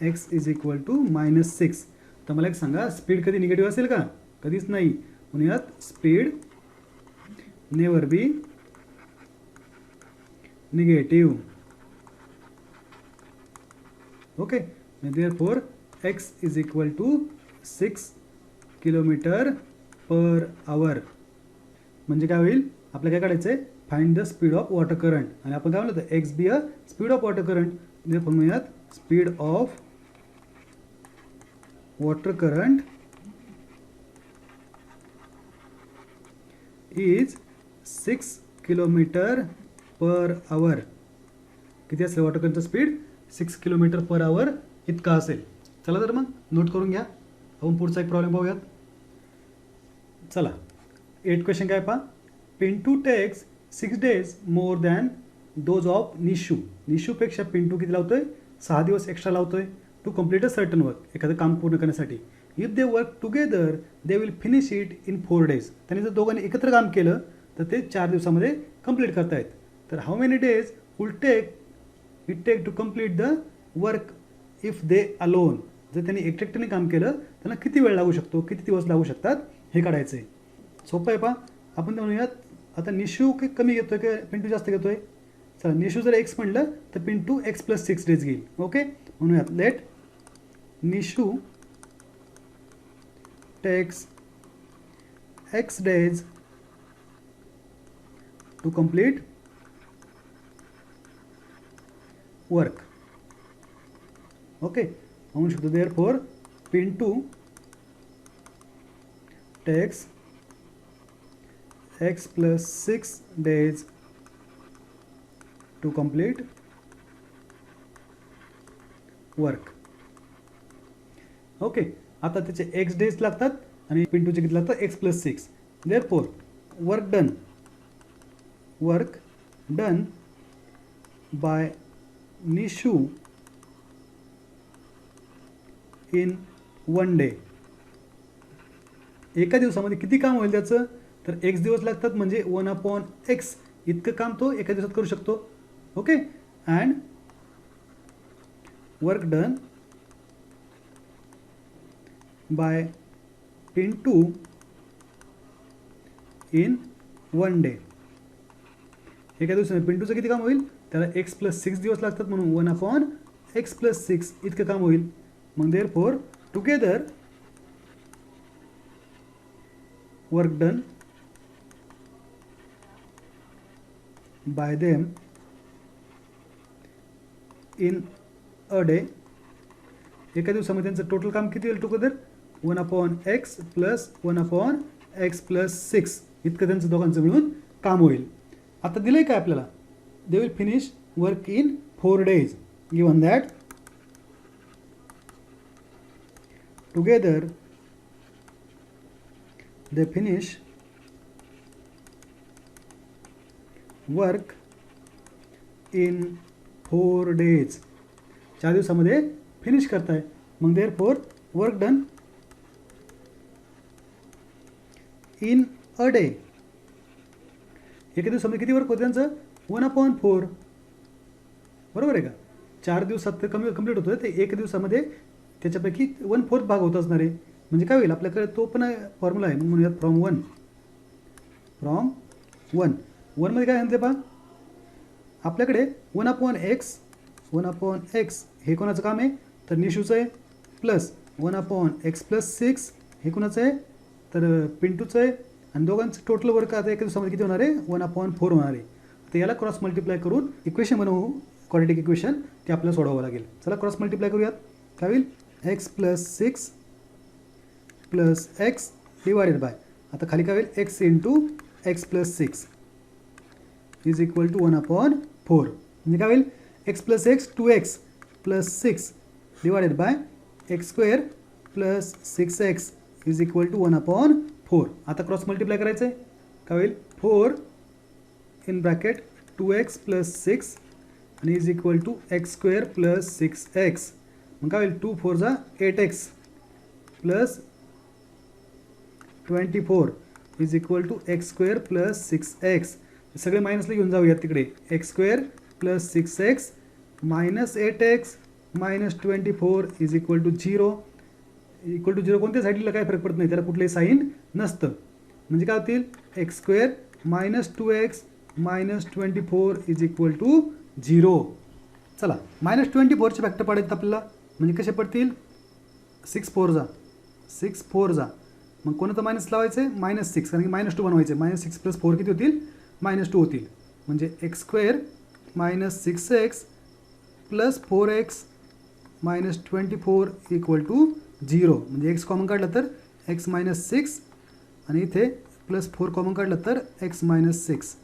x is equal to minus 6. तर मला एक सांगा, स्पीड कधी निगेटिव्ह असेल का, कधीच नाही. म्हणूयात speed never be negative. Okay, therefore x is equal to 6 kilometre per hour, म्हणजे काय होईल आपल्याला काय काढायचं आहे, find the speed of water current. आणि आपण काय म्हणलं तर x be a speed of water current. Therefore म्हणूयात speed of water current is 6 kilometre per hour. किती असेल वॉटर करंटचं स्पीड? 6 किलोमीटर पर आवर इतका असेल. चला तर मग नोट करून घ्या. आपण पुढचा एक प्रॉब्लेम पाहूयात. चला 8 क्वेश्चन काय पहा. Pintu takes 6 days more than those of Nishu. निशूपेक्षा पिंटू किती लावतोय? 6 दिवस एक्स्ट्रा लावतोय to complete a certain work, एखादं काम पूर्ण करण्यासाठी. If they work together they will finish it in 4 days. त्यांनी जर दोघांनी एकत्र काम केलं तर ते 4 दिवसामध्ये कंप्लीट करतायत. तर how many days will take to complete the work if they alone. जर त्यांनी एकट्याने काम केलं त्यांना किती वेळ लागू शकतो, किती दिवस लागू शकतात हे काढायचं आहे. सोपं आहे पहा. आपण म्हणूयात आता निशू कमी घेतोय की पिंटू जास्त घेतोय? चला निशू जर एक्स म्हणलं तर पिंटू एक्स प्लस 6 days घेईल. ओके, म्हणूयात let Nishu takes x days to complete work. Okay, म्हणू शकतो therefore Pintu takes x plus 6 days to complete work. Okay, आता त्याचे x days लागतात आणि पिंटूचे किती लागतात? x plus 6. therefore work done by Nishu in 1 day. एका दिवसामध्ये किती काम होईल त्याचं? तर x दिवस लागतात म्हणजे 1/x इतकं काम तो एका दिवसात करू शकतो. Okay, and work done by Pintu in 1 day. एका दिवसामध्ये पिंटूचं किती काम होईल? त्याला x plus 6 दिवस लागतात म्हणून 1/x plus 6 इतकं काम होईल. मग therefore together work done by them in a day. एका दिवसामध्ये त्यांचं टोटल काम किती होईल? Together 1/x plus 1/x plus 6 इतकं त्यांचं दोघांचं मिळून काम होईल. आता दिलंय काय आपल्याला? दे will finish work in 4 days. Given that together they finish work in 4 days. 4 दिवसामध्ये फिनिश करताय. मग therefore work done in a day. एका दिवसामध्ये किती वर्क होतं त्यांचं? 1/4. बरोबर आहे का? 4 दिवसात ते कंप्लीट होतं ते एका दिवसामध्ये त्याच्यापैकी 1/4 भाग होत असणार आहे. म्हणजे काय होईल? आपल्याकडे तो पण फॉर्म्युला आहे. मग म्हणूयात फ्रॉम वन मध्ये काय म्हणते पहा, आपल्याकडे 1/x हे कोणाचं काम आहे? तर निशूचं आहे. प्लस 1/x plus 6 हे कोणाचं आहे? तर पिंटूचं आहे. आणि दोघांचं टोटल वर्क आता एका दिवसामध्ये किती होणार आहे? 1/4 होणार आहे. तर याला क्रॉस मल्टिप्लाय करून इक्वेशन बनवू, क्वाड्रॅटिक इक्वेशन, ते आपल्याला सोडवावं लागेल. चला क्रॉस मल्टिप्लाय करूयात. काय होईल? x plus 6 plus x divided by, आता खाली काय होईल? x into x plus 6 is equal to 1/4. म्हणजे काय होईल? x plus x 2x plus 6 divided by x square plus 6x is equal to 1/4. आता क्रॉस मल्टिप्लाय करायचं आहे. काय होईल? 4 इन ब्रॅकेट 2x plus 6 आणि is equal to x square plus 6x. मग काय होईल? 2 4 8x plus 24 is equal to x square plus 6x. सगळे मायनसला घेऊन जाऊयात तिकडे. x square plus 6x minus 8x minus 24 is equal to 0. Equal to 0 कोणत्या साईडला काय फरक पडत नाही, त्याला कुठलंही साईन नसतं. म्हणजे काय होतील? x square minus 2x minus 24 is equal to 0. चला -24चे फॅक्टर पाडायचं आपल्याला. म्हणजे कसे पडतील? 6 4 जा. मग कोणतं मायनस लावायचं आहे? -6, कारण की -2 बनवायचं आहे. -6 + 4 किती होतील? -2 होतील. म्हणजे x square minus 6x plus 4x minus 24 equal to 0 म्हणजे एक्स कॉमन काढलं तर एक्स मायनस 6 आणि इथे प्लस 4 कॉमन काढलं तर एक्स मायनस 6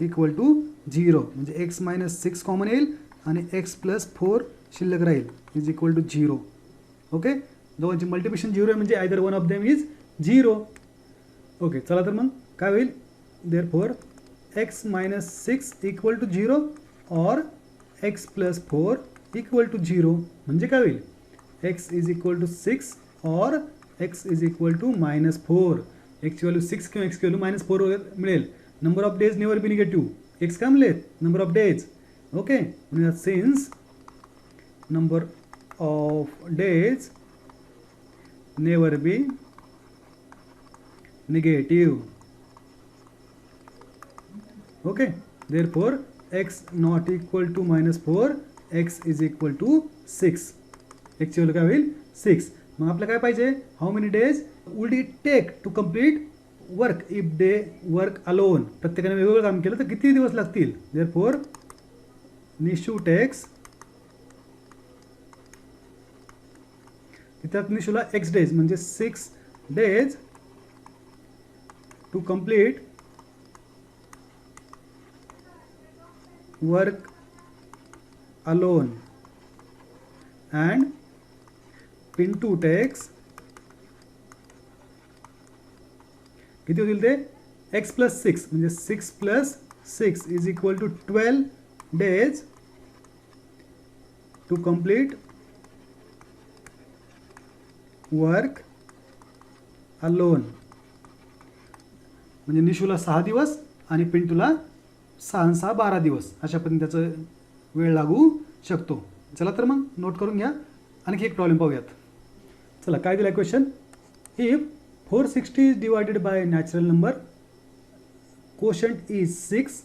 इक्वल टू 0 म्हणजे एक्स मायनस 6 कॉमन येईल आणि एक्स प्लस 4 शिल्लक राहील इज इक्वल टू 0. ओके, दोघांची मल्टिप्लिकेशन 0 आहे म्हणजे either one of them is 0. Okay, चला तर मग काय होईल, therefore x minus 6 equal to 0 और एक्स प्लस 4 इक्वल टू 0 म्हणजे काय होईल, एक्स इज इक्वल टू 6 और x is equal to minus 4. एक्सची व्हॅल्यू 6 किंवा एक्सची व्हॅल्यू मायनस 4 वगैरे मिळेल. Number of days never be negative. X काय म्हणलेत, नंबर ऑफ डेज. ओके, म्हणजे since number of days never be negative. Okay, therefore x not equal to minus 4, x is equal to 6. x ची value काय होईल 6. मग आपल्याला काय पाहिजे, how many days would it take to complete work if they work alone. प्रत्येकाने वेगवेगळं काम केलं तर किती दिवस लागतील. therefore निशू टेक्स, त्यात निशूला x डेज म्हणजे 6 days to complete work alone, and Pintu takes किती होतील ते, x plus 6 म्हणजे 6 plus 6 is equal to 12 days to complete work alone. म्हणजे निशूला 6 दिवस आणि पिंटूला 6 6 12 दिवस अशा पद्धतीने त्याचं वेळ लागू शकतो. चला तर मग नोट करून घ्या. आणखी एक प्रॉब्लेम पाहूयात. चला काय दिला question, if 460 is divided by natural number, quotient is 6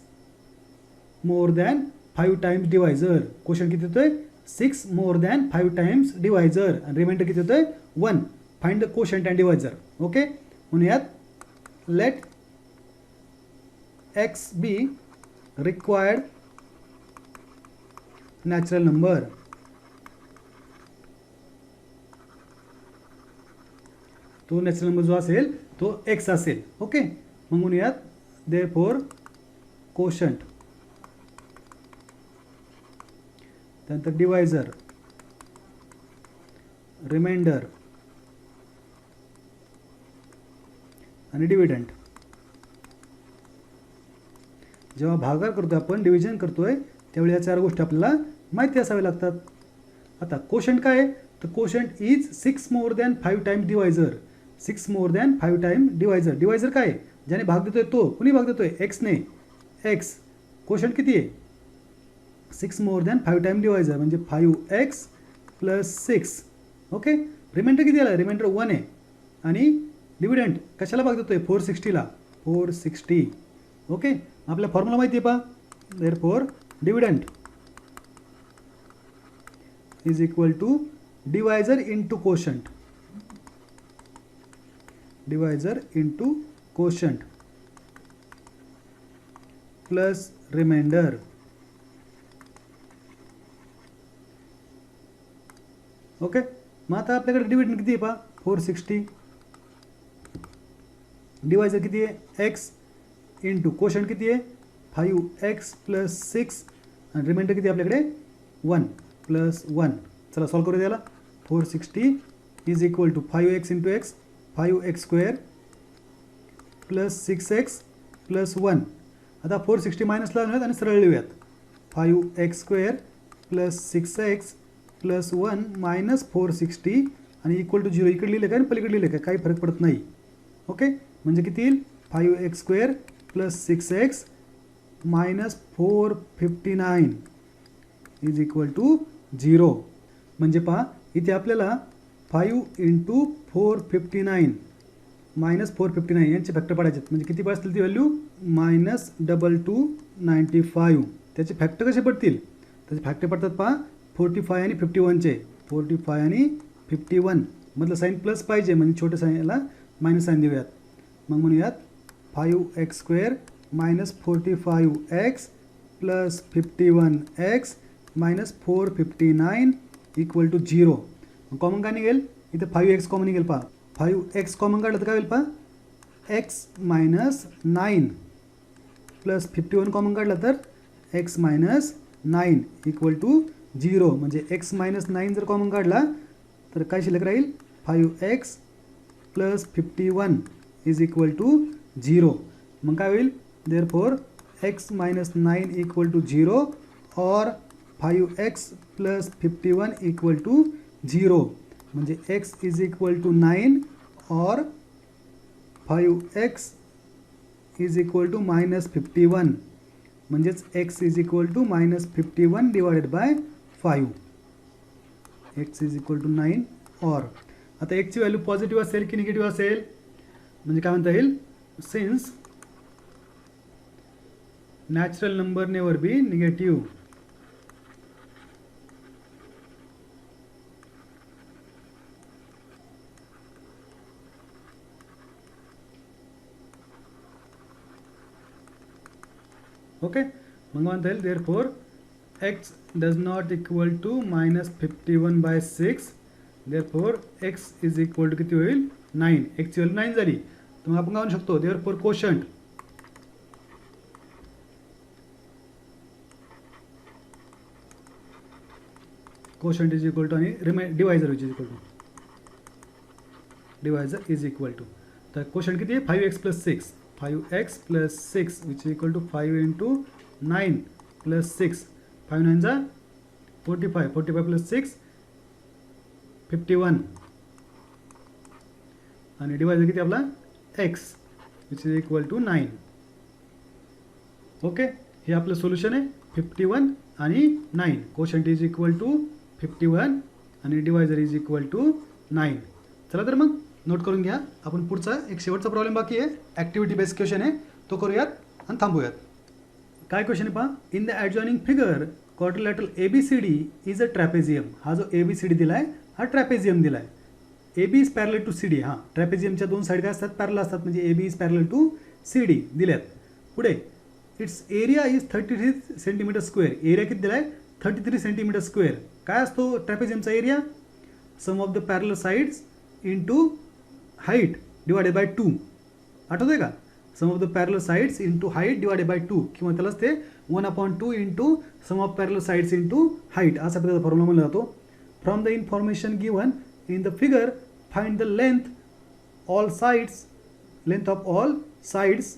more than 5 times divisor. Quotient किती होतोय 6 मोर दॅन 5 टाइम्स डिवायझर आणि रिमाइंडर किती होतोय 1. Find the quotient and divisor. Okay, म्हणूयात let x be required natural number. तो natural number जो असेल तो x असेल. ओके, मग म्हणूयात therefore कोशंट, त्यानंतर डिवायझर, रिमाइंडर आणि डिव्हिडंड. जेव्हा भागाकार करतोय आपण, डिव्हिजन करतोय, त्यावेळी या 4 गोष्टी आपल्याला माहिती असाव्या लागतात. आता कोशंट काय आहे, तर quotient is 6 more than 5 times divisor. 6 more than 5 time divisor. Divisor काय आहे, ज्याने भाग देतोय तो, कुणी भाग देतोय एक्सने. एक्स कोशंट किती आहे 6 मोर दॅन 5 टाइम डिवायझर म्हणजे 5x प्लस 6. ओके, रिमाइंडर किती आला, रिमाइंडर 1 आहे. आणि डिव्हिडंड कशाला भाग देतोय 460ला, 460. ओके, आपल्या फॉर्म्युला माहिती आहे पहा, therefore dividend is equal to divisor into quotient. Divisor into quotient plus reminder. Okay, मग आता आपल्याकडे डिव्हिडंड किती आहे पहा 460, डिवायझर किती आहे x इंटू कोशंट किती आहे 5x प्लस 6 आणि रिमाइंडर किती आहे आपल्याकडे 1 प्लस 1. चला सॉल्व करू द्याला. 460 is equal to 5x into x 5x square plus 6x plus 1. आता 460 मायनस लावूयात आणि सरळ लिहूयात. 5x square plus 6x plus 1 minus 460 आणि इक्वल टू 0. इकडे लिहिलं काय आणि पलीकडे लिहिलं काय, काही फरक पडत नाही. ओके, म्हणजे किती येईल 5x square plus 6x minus 459 is equal to 0. म्हणजे पहा इथे आपल्याला 5 इंटू 459 मायनस 459 यांचे फॅक्टर पडायचे म्हणजे किती असतील ती व्हॅल्यू मायनस 2295. त्याचे फॅक्टर कसे पडतील, त्याचे फॅक्टर पडतात पहा 45 आणि 51चे. 45 आणि 51 मधलं साईन प्लस पाहिजे म्हणजे छोट्या साईनला मायनस साईन देऊयात. मग म्हणूयात 5x square minus 45x plus 51x minus 459 equal to 0. Common काय निघेल इथं 5x कॉमन निघेल पहा. 5x कॉमन काढलं तर काय होईल पहा, x मायनस 9 प्लस 51 कॉमन काढलं तर x मायनस 9 इक्वल टू 0. म्हणजे x मायनस 9 जर कॉमन काढला तर काय शिल्लक राहील, 5x plus 51 is equal to 0. मग काय होईल, therefore x minus 9 equal to 0 और 5x प्लस 51 इक्वल टू 0. म्हणजे x इज इक्वल टू 9 और 5x is equal to minus 51. म्हणजेच x is equal to minus 51 divided by 5. x is equal to 9 और आता x ची व्हॅल्यू पॉझिटिव्ह असेल की negative असेल, म्हणजे काय म्हणता येईल, since natural number never be negative. Okay, मग म्हणता येईल therefore x does not equal to minus 51 by 6. Therefore x is equal to किती होईल, 9. x ची व्हॅल्यू 9 झाली तर मग आपण काय म्हणू शकतो, therefore quotient quotient is equal to आणि divisor is equal to divisor is equal to. तर कोशंट किती आहे, 5x plus 6. 5x plus 6 which is equal to 5 into 9 plus 6. 5 9 जा 45. 45 प्लस 6 51 आणि डिवायझर किती आपला x which is equal to 9. Okay, हे आपलं सोल्युशन आहे 51 आणि 9. कोशंट इज इक्वल टू 51 आणि डिवायझर इज इक्वल टू 9. चला तर मग नोट करून घ्या. आपण पुढचा एक शेवटचा प्रॉब्लेम बाकी आहे, ॲक्टिव्हिटी बेस्ड क्वेश्चन आहे, तो करूयात आणि थांबूयात. काय क्वेश्चन आहे पहा, in the adjoining figure quadrilateral ABCD is a trapezium. हा जो ABCD दिला आहे हा ट्रॅपेझियम दिला आहे. AB is parallel to CD. हां, ट्रॅपेझियमच्या दोन साईड काय असतात, पॅरलल असतात, म्हणजे AB is parallel to CD दिल्यात. पुढे it's area is 33 centimetre square. Area किती दिला आहे, 33 सेंटीमीटर स्क्वेअर. काय असतो ट्रॅपेझियमचा area, sum of the parallel sides into height divided by 2. आठवतं आहे का, sum of the parallel sides into height divided by 2, किंवा त्यालाच ते 1/2 into sum of parallel sides into height असा प्रकारचा फॉर्म्युला म्हणला जातो. From the information given in the figure find the length all sides, length of all sides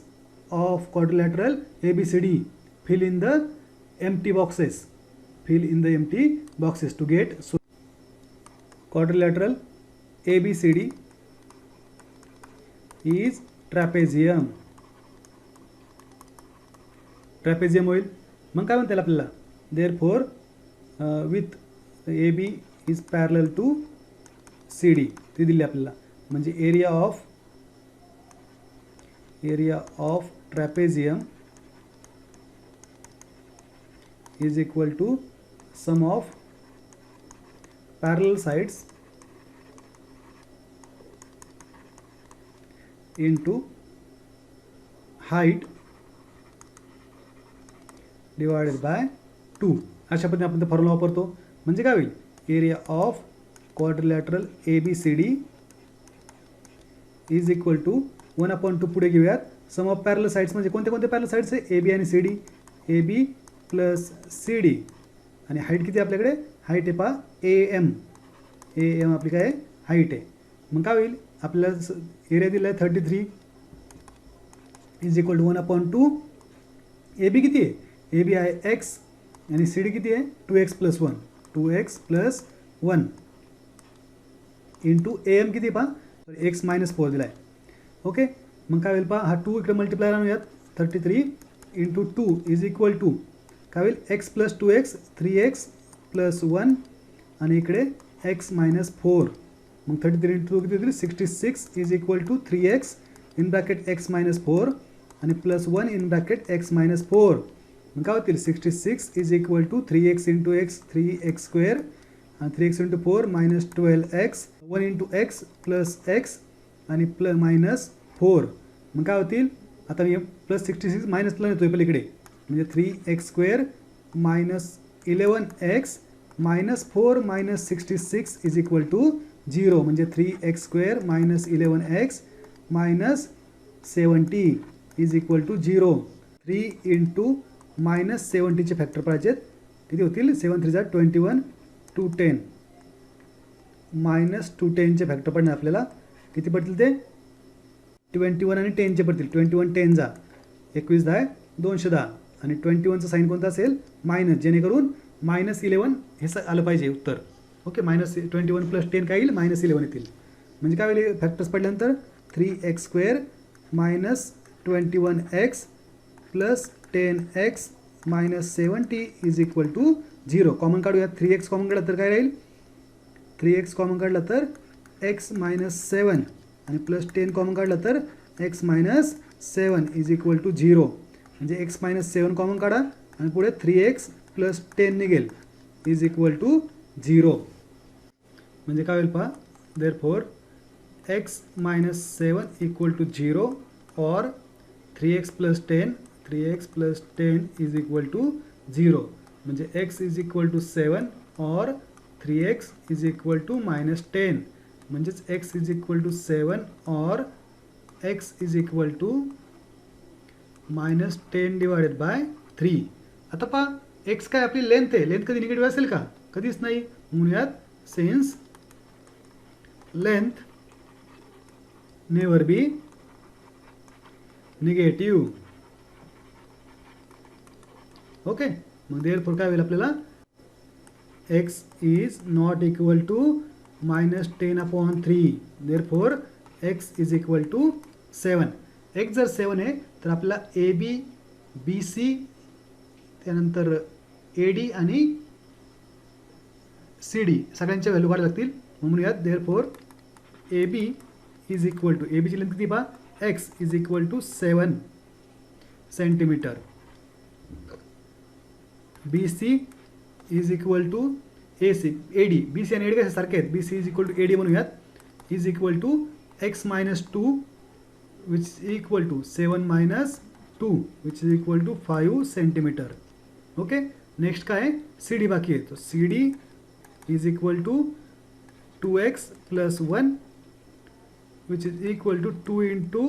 of quadrilateral ABCD. Fill in the empty boxes. Fill in the empty boxes to get so quadrilateral ABCD is trapezium. Trapezium होईल. मग काय म्हणता येईल आपल्याला, therefore with AB is parallel to CD. ते दिले आपल्याला, म्हणजे area of trapezium is equal to sum of parallel sides into height divided by 2. अशा पद्धतीने आपण ते फॉर्म्युला वापरतो. म्हणजे काय होईल, area of quadrilateral ABCD is equal to 1/2 पुढे घेऊयात, सम ऑफ पॅरलल साइड्स म्हणजे कोणते कोणते पॅरलल साइड्स आहे, AB आणि CD. AB प्लस CD आणि हाईट किती आपल्याकडे, हाईट आहे पहा AM आपली काय आहे, हाईट आहे. मग काय होईल, आपल्याला एरिया दिला आहे 33 इज इक्वल टू 1/2. AB किती आहे, AB आहे x आणि CD किती आहे 2x plus 1. 2x plus 1 into AM किती पहा, x मायनस 4 दिला आहे. ओके, मग काय होईल पहा, हा 2 इकडे मल्टिप्लाय आणूयात, 33 इंटू 2 इज इक्वल टू काय होईल, x plus 2x 3x plus 1 आणि इकडे x मायनस 4. मग 33 इंटू 2 किती होईल, 66 is equal to 3x in bracket x minus 4 आणि plus 1 in bracket x minus 4. मग काय होतील, 66 is equal to 3x into x 3x square आणि 3x into 4 minus 12x, 1 into x plus x आणि plus minus 4. मग काय होतील, आता मी प्लस 66 मायनसला येतो आहे पलीकडे, म्हणजे 3x square minus 11x minus 4 minus 66 is equal to 0 म्हणजे 3x² minus 11x minus 70 is equal to 0. 3 into minus 70चे फॅक्टर पाहिजेत. किती होतील? 7 3 21 210 मायनस 210चे फॅक्टर पडणार आपल्याला. किती पडतील ते? 21 आणि 10चे पडतील. 21 10 जा 21 10 210 आणि 21चं साईन कोणतं असेल? मायनस, जेणेकरून -11 हे आलं पाहिजे उत्तर. ओके, -21 + 10 काय येईल? -11 येतील. म्हणजे काय होईल फॅक्टर्स पडल्यानंतर? 3x² minus 21x plus 10x minus 70 is equal to 0. Common काढूया. 3x कॉमन काढला तर काय राहील? 3x कॉमन काढला तर x मायनस 7 आणि प्लस 10 कॉमन काढला तर x minus 7 is equal to 0. म्हणजे x मायनस 7 कॉमन काढा आणि पुढे 3x प्लस 10 निघेल इज इक्वल टू 0. म्हणजे काय होईल पहा? Therefore x minus 7 equal to 0 और 3x plus 10 is equal to 0. म्हणजे x इज इक्वल टू 7 और 3x इज इक्वल टू -10. म्हणजेच x इज इक्वल टू 7 और x is equal to -10 divided by 3. आता पहा x काय आपली लेंथ आहे. लेंथ कधी निगेटिव्ह असेल का? कधीच नाही. म्हणूयात since length never be negative. Okay, मग देअरफॉर काय होईल आपल्याला? x is not equal to -10/3. Therefore x is equal to 7. x जर 7 आहे तर आपल्याला AB BC त्यानंतर AD आणि CD सगळ्यांच्या व्हॅल्यू काढायला लागतील. म्हणूयात therefore AB is equal to, AB ची लेंथ किती पहा? x is equal to 7 centimetre. BC is equal to AD. BC आणि AD कसे सारखे आहेत? BC is equal to AD म्हणूयात. Is equal to x minus 2 which is equal to 7 minus 2 which is equal to 5 centimetre. Okay, next काय आहे? CD बाकी आहे. तो CD is equal to 2x plus 1 which is equal to 2 into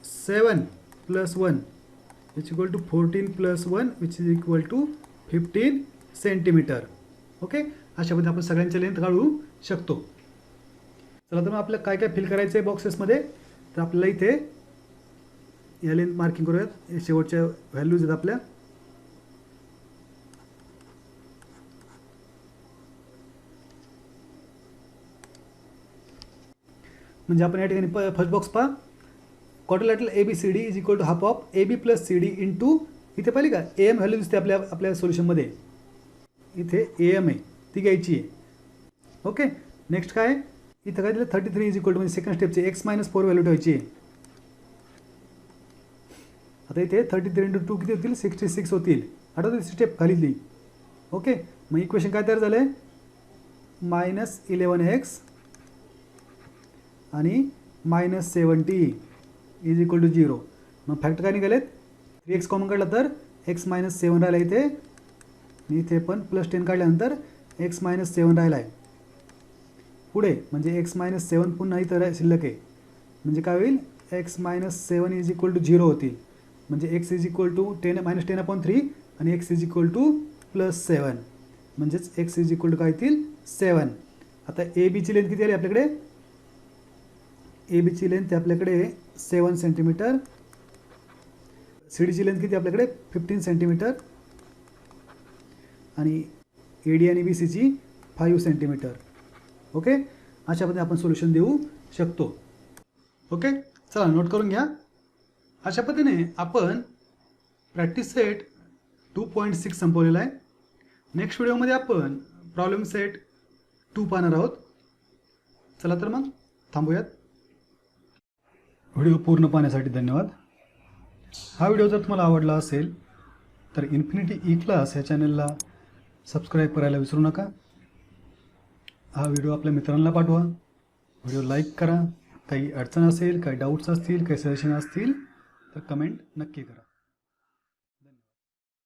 7 plus 1 which equal to 14 plus 1 which is equal to 15 centimetre. Okay, अशा पद्धतीने आपण सगळ्यांचे length काढू शकतो. चला तर मग आपल्याला काय काय फिल करायचं आहे बॉक्सेसमध्ये. तर आपल्याला इथे या लेंथ मार्किंग करूयात. हे शेवटच्या व्हॅल्यूज आहेत आपल्या. म्हणजे आपण या ठिकाणी फर्स्ट बॉक्स पहा. Quadrilateral ABCD is equal to half of AB plus CD into, इथे पाहिली का AM व्हॅल्यू दिसते आपल्या सोल्युशनमध्ये. इथे AM आहे ती घ्यायची आहे. ओके, नेक्स्ट काय? इथं काय दिलं? 33 इज इक्वल टू, म्हणजे सेकंड स्टेपची x मायनस 4 व्हॅल्यू ठेवायची आहे. आता इथे 33 इंटू 2 किती होतील? 66 होतील. आठवते स्टेप खालीतली. ओके, मग इक्वेशन काय तयार झालं? -11x आणि -70 इज इक्वल टू 0. मग फॅक्टर काय निघालेत? 3x कॉमन काढला तर x मायनस 7 राहिला इथे. इथे पण प्लस 10 काढल्यानंतर x मायनस 7 राहिला आहे. पुढे म्हणजे x मायनस 7 पुन्हा इथं शिल्लक आहे. म्हणजे काय होईल? x minus 7 is equal to 0 होतील. म्हणजे x इज इक्वल टू -10/3 आणि x is equal to plus 7. म्हणजेच x इज इक्वल टू काय येतील? 7. आता AB ची लेंथ किती आली आपल्याकडे? AB ची लेंथ आपल्याकडे 7 सेंटीमीटर. CD ची लेंथ किती आपल्याकडे? 15 सेंटीमीटर. आणि AD आणि BC ची 5 सेंटीमीटर. ओके, अशा पद्धतीने आपण सोल्युशन देऊ शकतो. ओके, चला नोट करून घ्या. अशा पद्धतीने आपण प्रॅक्टिस सेट 2.6 संपवलेला आहे. नेक्स्ट व्हिडिओमध्ये आपण प्रॉब्लेम सेट 2 पाहणार आहोत. चला तर मग थांबूयात. व्हिडिओ पूर्ण पाहण्यासाठी धन्यवाद. हा व्हिडिओ जर तुम्हाला आवडला असेल तर इन्फिनिटी ई क्लास या चॅनलला सबस्क्राईब करायला विसरू नका. हा व्हिडिओ आपल्या मित्रांना पाठवा. व्हिडिओ लाईक करा. काही अडचण असेल, काही डाऊट्स असतील, काही सजेशन असतील तर कमेंट नक्की करा.